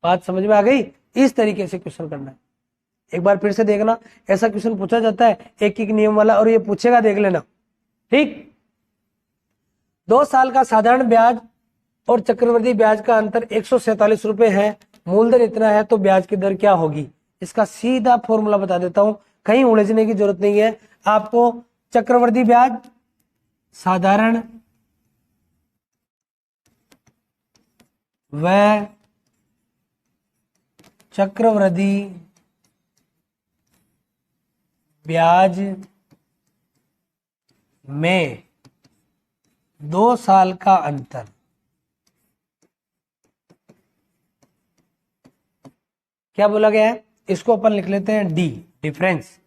बात समझ में आ गई। इस तरीके से क्वेश्चन करना है। एक बार फिर से देखना, ऐसा क्वेश्चन पूछा जाता है एक एक नियम वाला, और ये पूछेगा देख लेना, ठीक। 2 साल का साधारण ब्याज और चक्रवृद्धि ब्याज का अंतर 147 रुपए है, मूलधन इतना है, तो ब्याज की दर क्या होगी। इसका सीधा फॉर्मूला बता देता हूं, कहीं उलझने की जरूरत नहीं है आपको। चक्रवृद्धि ब्याज, साधारण व चक्रवृद्धि ब्याज में 2 साल का अंतर, क्या बोला गया है, इसको अपन लिख लेते हैं डी, डिफरेंस,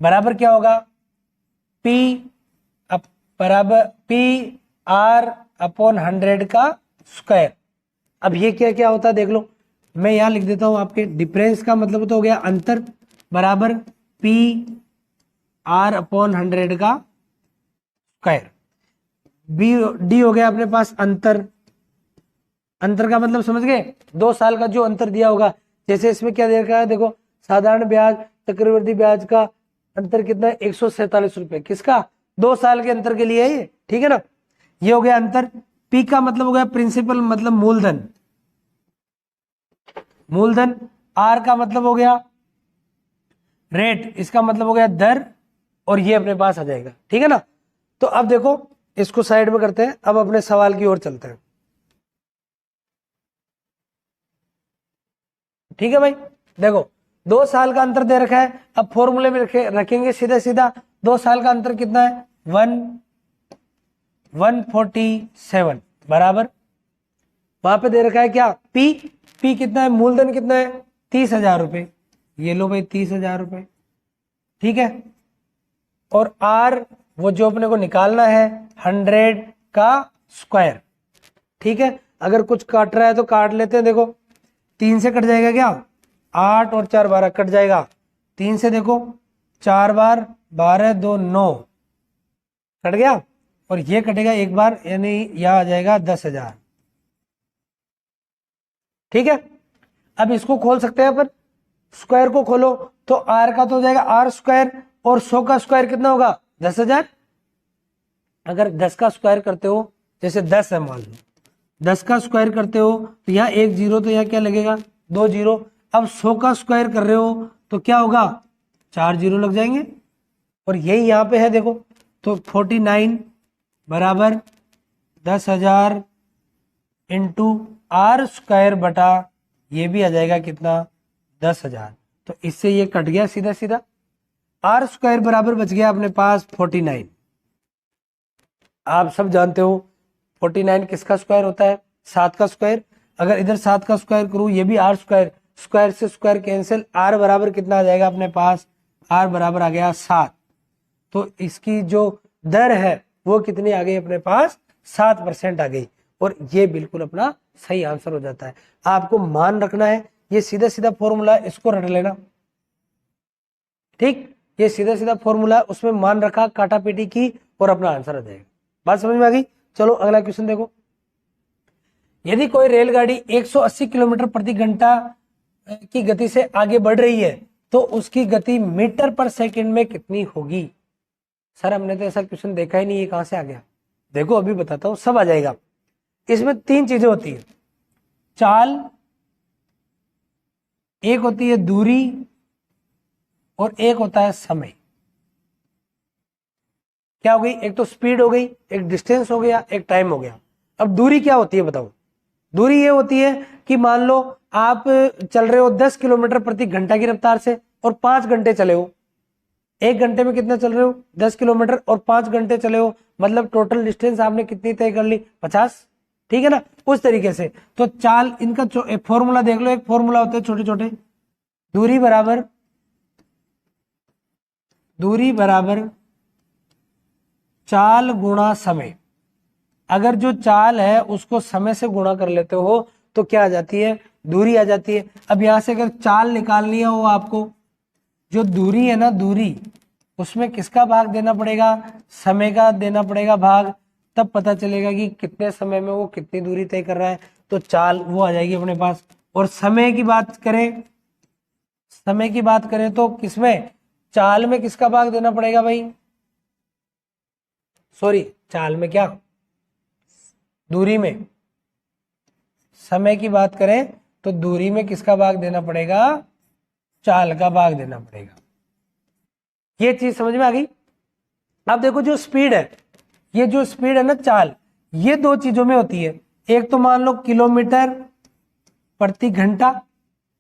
बराबर क्या होगा, पी बराबर पी आर अपॉन 100 का स्क्वायर। अब ये क्या क्या होता है देख लो, मैं यहां लिख देता हूं आपके, डिफरेंस का मतलब तो हो गया अंतर, बराबर पी आर अपॉन 100 का स्क्वायर। बी डी हो गया अपने पास अंतर, अंतर का मतलब समझ गए, 2 साल का जो अंतर दिया होगा। जैसे इसमें क्या दे रखा है देखो, साधारण ब्याज चक्रवृद्धि ब्याज का अंतर कितना है, 147 रुपए, किसका, 2 साल के अंतर के लिए है ये, ठीक है ना। ये हो गया अंतर। पी का मतलब हो गया प्रिंसिपल, मतलब मूलधन, मूलधन। आर का मतलब हो गया रेट, इसका मतलब हो गया दर, और ये अपने पास आ जाएगा, ठीक है ना। तो अब देखो इसको साइड में करते हैं, अब अपने सवाल की ओर चलते हैं, ठीक है भाई। देखो 2 साल का अंतर दे रखा है, अब फॉर्मूले में रखेंगे सीधा सीधा। 2 साल का अंतर कितना है, 147 बराबर, वहां पे दे रखा है क्या, पी, पी कितना है, मूलधन कितना है, 30,000 रुपए, ये लो भाई 30,000 रुपए, ठीक है। और आर वो जो अपने को निकालना है 100 का स्क्वायर, ठीक है। अगर कुछ काट रहा है तो काट लेते हैं, देखो 3 से कट जाएगा क्या, 8 और 4 12 कट जाएगा, 3 से देखो 4 बार 12 2 9 कट गया, और ये कटेगा एक बार, यानी यह आ जाएगा 10,000, ठीक है। अब इसको खोल सकते हैं अपन, स्क्वायर को खोलो तो आर का तो हो जाएगा आर स्क्वायर, और 100 का स्क्वायर कितना होगा 10,000। अगर 10 का स्क्वायर करते हो, जैसे 10 है मान लो, 10 का स्क्वायर करते हो तो यहाँ 1 जीरो, तो यहाँ क्या लगेगा 2 जीरो। अब 100 का स्क्वायर कर रहे हो तो क्या होगा 4 जीरो लग जाएंगे, और यही यहाँ पे है देखो, तो 49 बराबर 10,000 इंटू आर स्क्वायर बटा ये भी आ जाएगा कितना 10,000। तो इससे ये कट गया सीधा सीधा, आर स्क्वायर बराबर बच गया अपने पास 49। आप सब जानते हो 49 किसका स्क्वायर होता है, 7 का स्क्वायर। अगर इधर 7 का स्क्वायर करूं, ये भी आर स्क्वायर, स्क्वायर से स्क्वायर कैंसिल, आर बराबर कितना आ जाएगा अपने पास, आर बराबर आ गया 7। तो इसकी जो दर है वो कितनी आ गई अपने पास, 7% आ गई, और ये बिल्कुल अपना सही आंसर हो जाता है। आपको मान रखना है, ये सीधा सीधा फॉर्मूला, इसको रट लेना, ठीक। ये सीधा सीधा फॉर्मूला, उसमें मान रखा, काटा पीटी की, और अपना आंसर आ जाएगा। बात समझ में आ गई। चलो अगला क्वेश्चन देखो, यदि कोई रेलगाड़ी 180 किलोमीटर प्रति घंटा की गति से आगे बढ़ रही है तो उसकी गति मीटर पर सेकंड में कितनी होगी। सर हमने तो ऐसा क्वेश्चन देखा ही नहीं, ये कहां से आ गया। देखो अभी बताता हूं, सब आ जाएगा। इसमें 3 चीजें होती है, चाल, एक होती है दूरी, और एक होता है समय। क्या हो गई, एक तो स्पीड हो गई, एक डिस्टेंस हो गया, एक टाइम हो गया। अब दूरी क्या होती है बताओ, दूरी ये होती है कि मान लो आप चल रहे हो 10 किलोमीटर प्रति घंटा की रफ्तार से और 5 घंटे चले हो। 1 घंटे में कितना चल रहे हो? 10 किलोमीटर और 5 घंटे चले हो, मतलब टोटल डिस्टेंस आपने कितनी तय कर ली? 50। ठीक है ना, उस तरीके से। तो चाल इनका एक फॉर्मूला देख लो, एक फॉर्मूला होते हैं छोटे छोटे, दूरी बराबर चाल गुणा समय। अगर जो चाल है उसको समय से गुणा कर लेते हो तो क्या आ जाती है? दूरी आ जाती है। अब यहां से अगर चाल निकालनी है, वो आपको जो दूरी है ना, दूरी उसमें किसका भाग देना पड़ेगा? समय का देना पड़ेगा भाग, तब पता चलेगा कि कितने समय में वो कितनी दूरी तय कर रहा है। तो चाल वो आ जाएगी अपने पास। और समय की बात करें तो किसमें? चाल में किसका भाग देना पड़ेगा भाई? सॉरी, चाल में क्या, दूरी में। समय की बात करें तो दूरी में किसका भाग देना पड़ेगा? चाल का भाग देना पड़ेगा। ये चीज समझ में आ गई? अब देखो जो स्पीड है, ये जो स्पीड है ना चाल, ये दो चीजों में होती है। एक तो मान लो किलोमीटर प्रति घंटा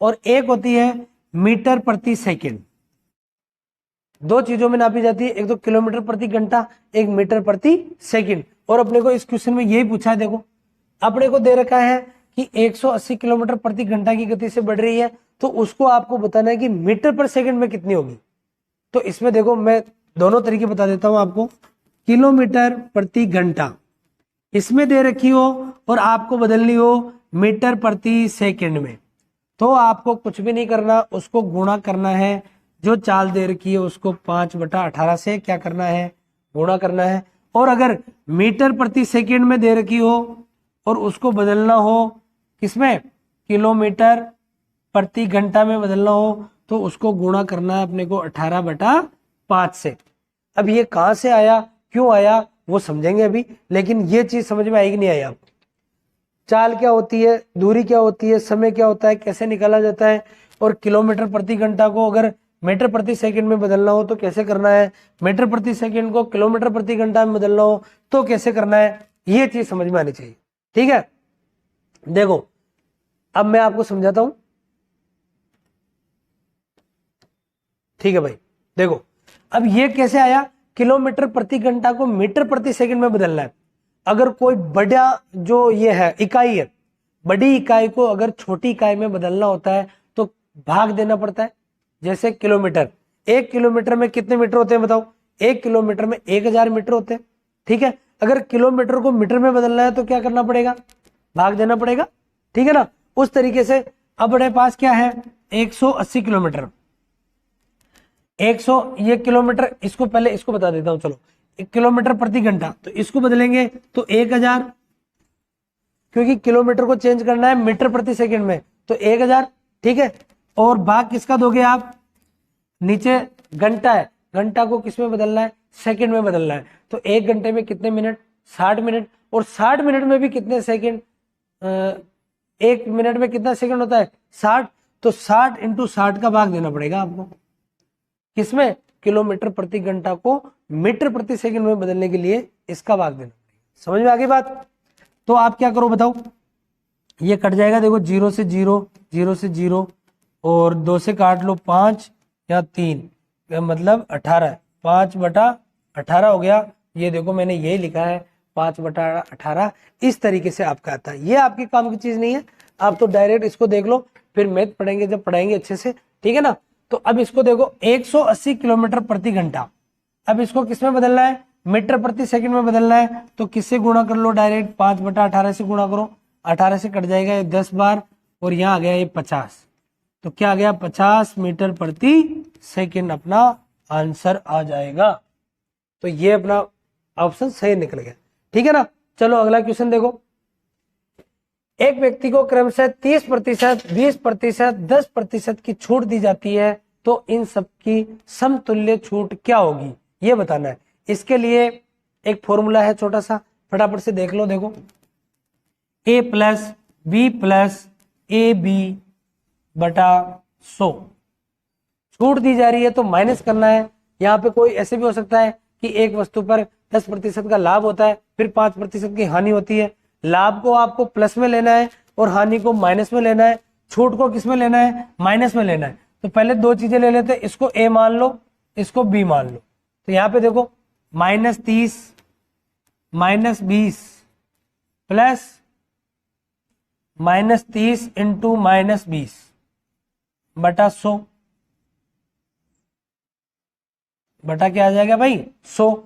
और एक होती है मीटर प्रति सेकंड। दो चीजों में नापी जाती है, एक तो किलोमीटर प्रति घंटा, एक मीटर प्रति सेकंड। और अपने को इस क्वेश्चन में यही पूछा है। देखो अपने को दे रखा है कि 180 किलोमीटर प्रति घंटा की गति से बढ़ रही है, तो उसको आपको बताना है कि मीटर पर सेकंड में कितनी होगी। तो इसमें देखो मैं दोनों तरीके बता देता हूं आपको। किलोमीटर प्रति घंटा इसमें दे रखी हो और आपको बदलनी हो मीटर प्रति सेकंड में, तो आपको कुछ भी नहीं करना, उसको गुणा करना है। जो चाल दे रखी है उसको 5/18 से क्या करना है? गुणा करना है। और अगर मीटर प्रति सेकंड में दे रखी हो और उसको बदलना हो किसमें? किलोमीटर प्रति घंटा में बदलना हो, तो उसको गुणा करना है अपने को 18/5 से। अब ये कहां से आया, क्यों आया, वो समझेंगे अभी, लेकिन ये चीज समझ में आएगी नहीं आई आपको? चाल क्या होती है, दूरी क्या होती है, समय क्या होता है, कैसे निकाला जाता है, और किलोमीटर प्रति घंटा को अगर मीटर प्रति सेकंड में बदलना हो तो कैसे करना है, मीटर प्रति सेकंड को किलोमीटर प्रति घंटा में बदलना हो तो कैसे करना है, ये चीज समझ में आनी चाहिए। ठीक है, देखो अब मैं आपको समझाता हूं। ठीक है भाई, देखो अब ये कैसे आया, किलोमीटर प्रति घंटा को मीटर प्रति सेकंड में बदलना है। अगर कोई बड़ा जो ये है इकाई है, बड़ी इकाई को अगर छोटी इकाई में बदलना होता है तो भाग देना पड़ता है। जैसे किलोमीटर, 1 किलोमीटर में कितने मीटर होते हैं बताओ? 1 किलोमीटर में 1000 मीटर होते हैं। ठीक है, अगर किलोमीटर को मीटर में बदलना है तो क्या करना पड़ेगा? भाग देना पड़ेगा। ठीक है ना, उस तरीके से अब अपने पास क्या है, 180 किलोमीटर, 100 ये किलोमीटर, इसको पहले इसको बता देता हूं। चलो 1 किलोमीटर प्रति घंटा, तो इसको बदलेंगे तो 1000, क्योंकि किलोमीटर को चेंज करना है मीटर प्रति सेकंड में, तो 1000। ठीक है, और भाग किसका दोगे आप? नीचे घंटा है, घंटा को किस में बदलना है? सेकंड में बदलना है। तो 1 घंटे में कितने मिनट? 60 मिनट। और 60 मिनट में भी कितने सेकंड? 1 मिनट में कितना सेकंड होता है? 60। तो 60 × 60 का भाग देना पड़ेगा आपको किसमें? किलोमीटर प्रति घंटा को मीटर प्रति सेकंड में बदलने के लिए इसका भाग देना पड़ेगा। समझ में आ गई बात? तो आप क्या करो बताओ, ये कट जाएगा। देखो 0 से 0, 0 से 0 और 2 से काट लो 5 या 3, मतलब 18, 5/18 हो गया। ये देखो मैंने यही लिखा है 5/18। इस तरीके से आपका आता है। ये आपके काम की चीज नहीं है, आप तो डायरेक्ट इसको देख लो, फिर मैथ पढ़ेंगे जब पढ़ाएंगे अच्छे से। ठीक है ना, तो अब इसको देखो 180 किलोमीटर प्रति घंटा, अब इसको किस में बदलना है? मीटर प्रति सेकंड में बदलना है। तो किससे गुणा कर लो? डायरेक्ट 5/18 से गुणा करो। 18 से कट जाएगा ये 10 बार, और यहाँ आ गया ये 50। तो क्या आ गया? 50 मीटर प्रति सेकंड अपना आंसर आ जाएगा। तो ये अपना ऑप्शन सही निकल गया। ठीक है ना, चलो अगला क्वेश्चन देखो। एक व्यक्ति को क्रमशः 30%, 20%, 10% की छूट दी जाती है, तो इन सब की समतुल्य छूट क्या होगी, ये बताना है। इसके लिए एक फॉर्मूला है छोटा सा, फटाफट से देख लो। देखो A + B + AB/100, छूट दी जा रही है तो माइनस करना है। यहाँ पे कोई ऐसे भी हो सकता है कि एक वस्तु पर 10% का लाभ होता है, फिर 5% की हानि होती है। लाभ को आपको प्लस में लेना है और हानि को माइनस में लेना है, छूट को किस में लेना है, माइनस में लेना है। तो पहले दो चीजें ले लेते हैं, इसको ए मान लो, इसको बी मान लो। तो यहां पे देखो -30 -20 प्लस -30 इंटू -20 बटा 100 बटा क्या आ जाएगा भाई 100।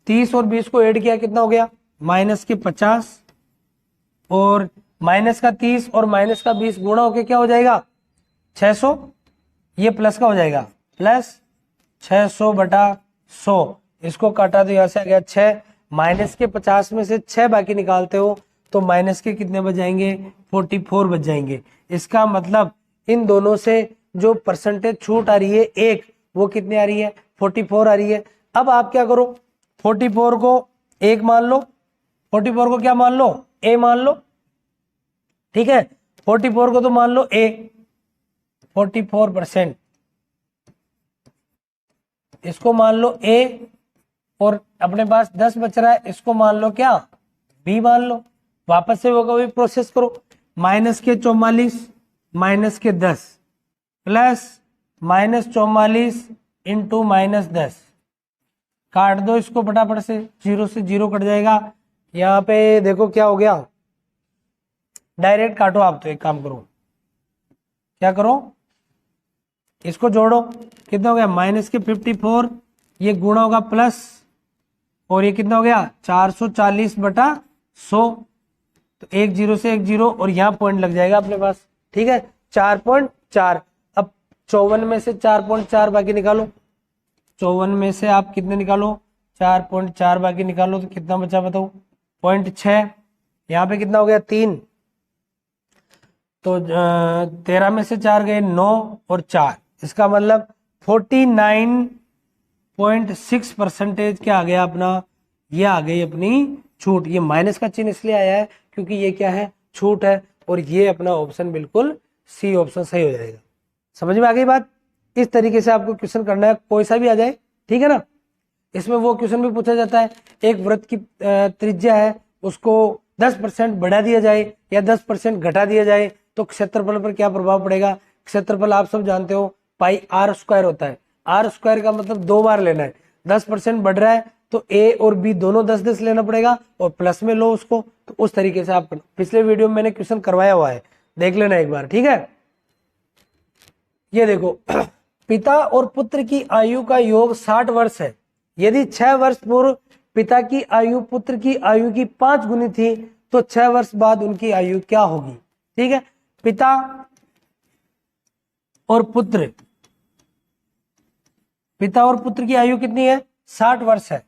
30 और 20 को ऐड किया कितना हो गया -50 और माइनस का 30 और माइनस का 20 गुणा होके क्या हो जाएगा 600। ये प्लस का हो जाएगा प्लस 600 बटा 100। इसको काटा तो यहां से आ गया 6। माइनस के 50 में से 6 बाकी निकालते हो तो माइनस के कितने बच जाएंगे 44 बच जाएंगे। इसका मतलब इन दोनों से जो परसेंटेज छूट आ रही है एक, वो कितनी आ रही है 44 आ रही है। अब आप क्या करो 44 को एक मान लो, 44 को क्या मान लो ए मान लो, ठीक है। 44 को तो मान लो ए 44%, इसको मान लो ए, और अपने पास 10 बच रहा है, इसको मान लो क्या बी मान लो। वापस से वो कभी प्रोसेस करो, माइनस के 44 माइनस के 10 प्लस -44 इंटू -10, काट दो इसको फटाफट से, 0 से 0 कट जाएगा। यहाँ पे देखो क्या हो गया, डायरेक्ट काटो आप। तो एक काम करो, क्या करो इसको जोड़ो, कितना हो गया माइनस के 54, ये गुणा होगा प्लस, और ये कितना हो गया 440 बटा 100। तो 1 0 से 1 0 और यहाँ पॉइंट लग जाएगा अपने पास, ठीक है 4.4। अब 54 में से 4.4 बाकी निकालो, 54 में से आप कितने निकालो 4.4 बाकी निकालो तो कितना बचा बताओ 0.6। यहाँ पे कितना हो गया 3, तो 13 में से 4 गए 9 और 4, इसका मतलब 49.6% क्या आ गया अपना, ये आ गई अपनी छूट। ये माइनस का चिन्ह इसलिए आया है क्योंकि ये क्या है छूट है, और ये अपना ऑप्शन बिल्कुल सी ऑप्शन सही हो जाएगा। समझ में आ गई बात। इस तरीके से आपको क्वेश्चन करना है, कोई सा भी आ जाए, ठीक है ना। इसमें वो क्वेश्चन भी पूछा जाता है, एक वृत्त की त्रिज्या है, उसको 10% बढ़ा दिया जाए या 10% घटा दिया जाए तो क्षेत्रफल पर क्या प्रभाव पड़ेगा। क्षेत्रफल आप सब जानते हो पाई आर स्क्वायर होता है। आर स्क्वायर का मतलब 2 बार लेना है, 10% बढ़ रहा है तो ए और बी दोनों 10-10 लेना पड़ेगा, और प्लस में लो उसको। तो उस तरीके से आप पिछले वीडियो में मैंने क्वेश्चन करवाया हुआ है, देख लेना एक बार, ठीक है। ये देखो पिता और पुत्र की आयु का योग 60 वर्ष है। यदि 6 वर्ष पूर्व पिता की आयु पुत्र की आयु की 5 गुनी थी तो 6 वर्ष बाद उनकी आयु क्या होगी। ठीक है, पिता और पुत्र, पिता और पुत्र की आयु कितनी है 60 वर्ष है।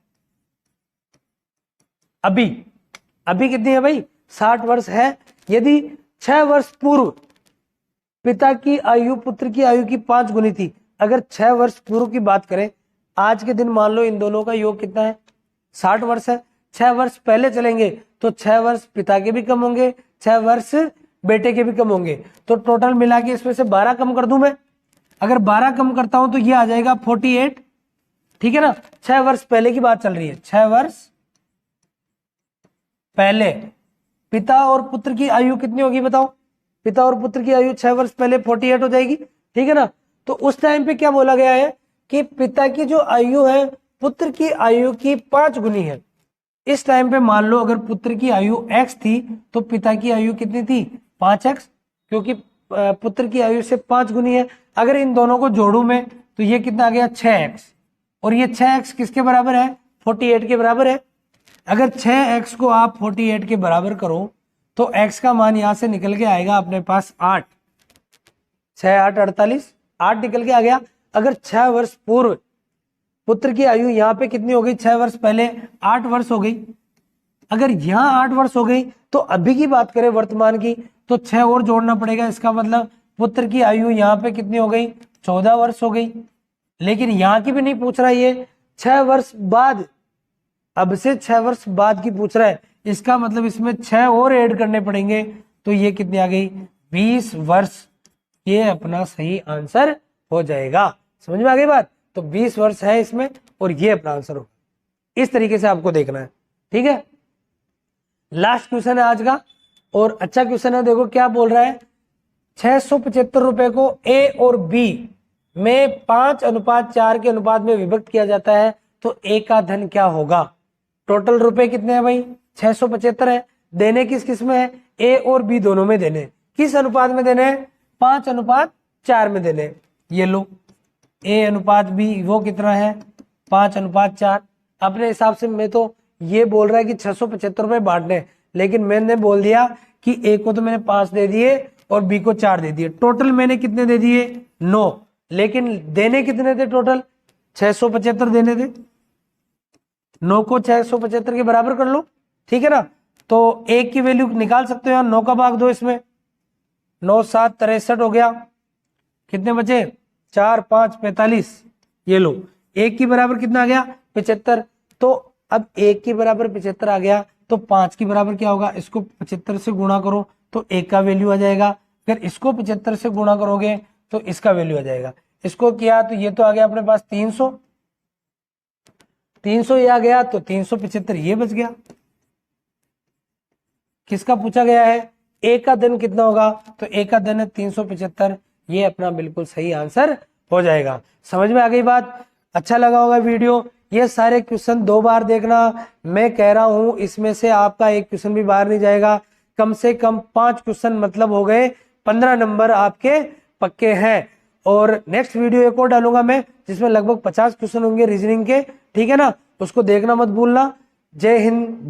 अभी कितनी है भाई 60 वर्ष है। यदि 6 वर्ष पूर्व पिता की आयु पुत्र की आयु की 5 गुनी थी, अगर 6 वर्ष पूर्व की बात करें, आज के दिन मान लो इन दोनों का योग कितना है 60 वर्ष है। 6 वर्ष पहले चलेंगे तो 6 वर्ष पिता के भी कम होंगे, 6 वर्ष बेटे के भी कम होंगे, तो टोटल मिला के इसमें से 12 कम कर दूं मैं। अगर 12 कम करता हूं तो ये आ जाएगा 48। ठीक है ना, 6 वर्ष पहले की बात चल रही है। 6 वर्ष पहले पिता और पुत्र की आयु कितनी होगी बताओ। पिता और पुत्र की आयु 6 वर्ष पहले 48 हो जाएगी। ठीक है ना, तो उस टाइम पे क्या बोला गया है कि पिता की जो आयु है पुत्र की आयु की 5 गुनी है। इस टाइम पे मान लो अगर पुत्र की आयु x थी तो पिता की आयु कितनी थी 5x, क्योंकि पुत्र की आयु से 5 गुनी है। अगर इन दोनों को जोड़ू मैं तो ये कितना आ गया 6x, और ये 6x किसके बराबर है 48 के बराबर है। अगर 6x को आप 48 के बराबर करो तो x का मान यहां से निकल के आएगा अपने पास 8, 6 8 48, 8 निकल के आ गया। अगर 6 वर्ष पूर्व पुत्र की आयु यहाँ पे कितनी हो गई 6 वर्ष पहले 8 वर्ष हो गई। अगर यहाँ 8 वर्ष हो गई तो अभी की बात करें वर्तमान की तो 6 और जोड़ना पड़ेगा। इसका मतलब पुत्र की आयु यहाँ पे कितनी हो गई 14 वर्ष हो गई। लेकिन यहाँ की भी नहीं पूछ रहा, ये 6 वर्ष बाद, अब से 6 वर्ष बाद की पूछ रहा है। इसका मतलब इसमें 6 और ऐड करने पड़ेंगे, तो ये कितनी आ गई 20 वर्ष। ये अपना सही आंसर हो जाएगा। समझ में आ गई बात। तो 20 वर्ष है इसमें और ये अपना आंसर हो। इस तरीके से आपको देखना है। ठीक है, लास्ट क्वेश्चन है आज का। और अच्छा क्वेश्चन है, देखो क्या बोल रहा है, 675 रुपए को ए और बी में 5:4 के अनुपात में विभक्त किया जाता है, तो ए का धन क्या होगा। टोटल रुपए कितने हैं भाई, 675 है। देने किस किस में है, ए और बी दोनों में देने। किस अनुपात में देने हैं, 5:4 में देने। ये लो, ए अनुपात बी वो कितना है, 5:4। अपने हिसाब से मैं तो ये बोल रहा है कि 675 रुपए बांटने, लेकिन मैंने बोल दिया कि ए को तो मैंने 5 दे दिए और बी को 4 दे दिए। टोटल मैंने कितने दे दिए, 9। लेकिन देने कितने थे टोटल, 675 देने थे। 9 को 675 के बराबर कर लो, ठीक है ना। तो एक की वैल्यू निकाल सकते हो यार, 9 का भाग दो इसमें, 9 7 63 हो गया। कितने बचे, 4 5 45। ये लो, एक की बराबर कितना आ गया, 75। तो अब एक की बराबर 75 आ गया, तो 5 की बराबर क्या होगा, इसको 75 से गुणा करो तो एक का वैल्यू आ जाएगा। फिर इसको 75 से गुणा करोगे तो इसका वैल्यू आ जाएगा। इसको किया तो ये तो आ गया अपने पास 300, 300 ये आ गया, तो 375 ये बच गया। किसका पूछा गया है, ए का धन कितना होगा, तो ए का धन है 375। ये अपना बिल्कुल सही आंसर हो जाएगा। समझ में आ गई बात। अच्छा लगा होगा वीडियो। ये सारे क्वेश्चन 2 बार देखना, मैं कह रहा हूं इसमें से आपका एक क्वेश्चन भी बाहर नहीं जाएगा। कम से कम 5 क्वेश्चन मतलब हो गए 15 नंबर आपके पक्के हैं। और नेक्स्ट वीडियो एक और डालूंगा मैं, जिसमें लगभग 50 क्वेश्चन होंगे रीजनिंग के, ठीक है ना। उसको देखना मत भूलना। जय हिंद।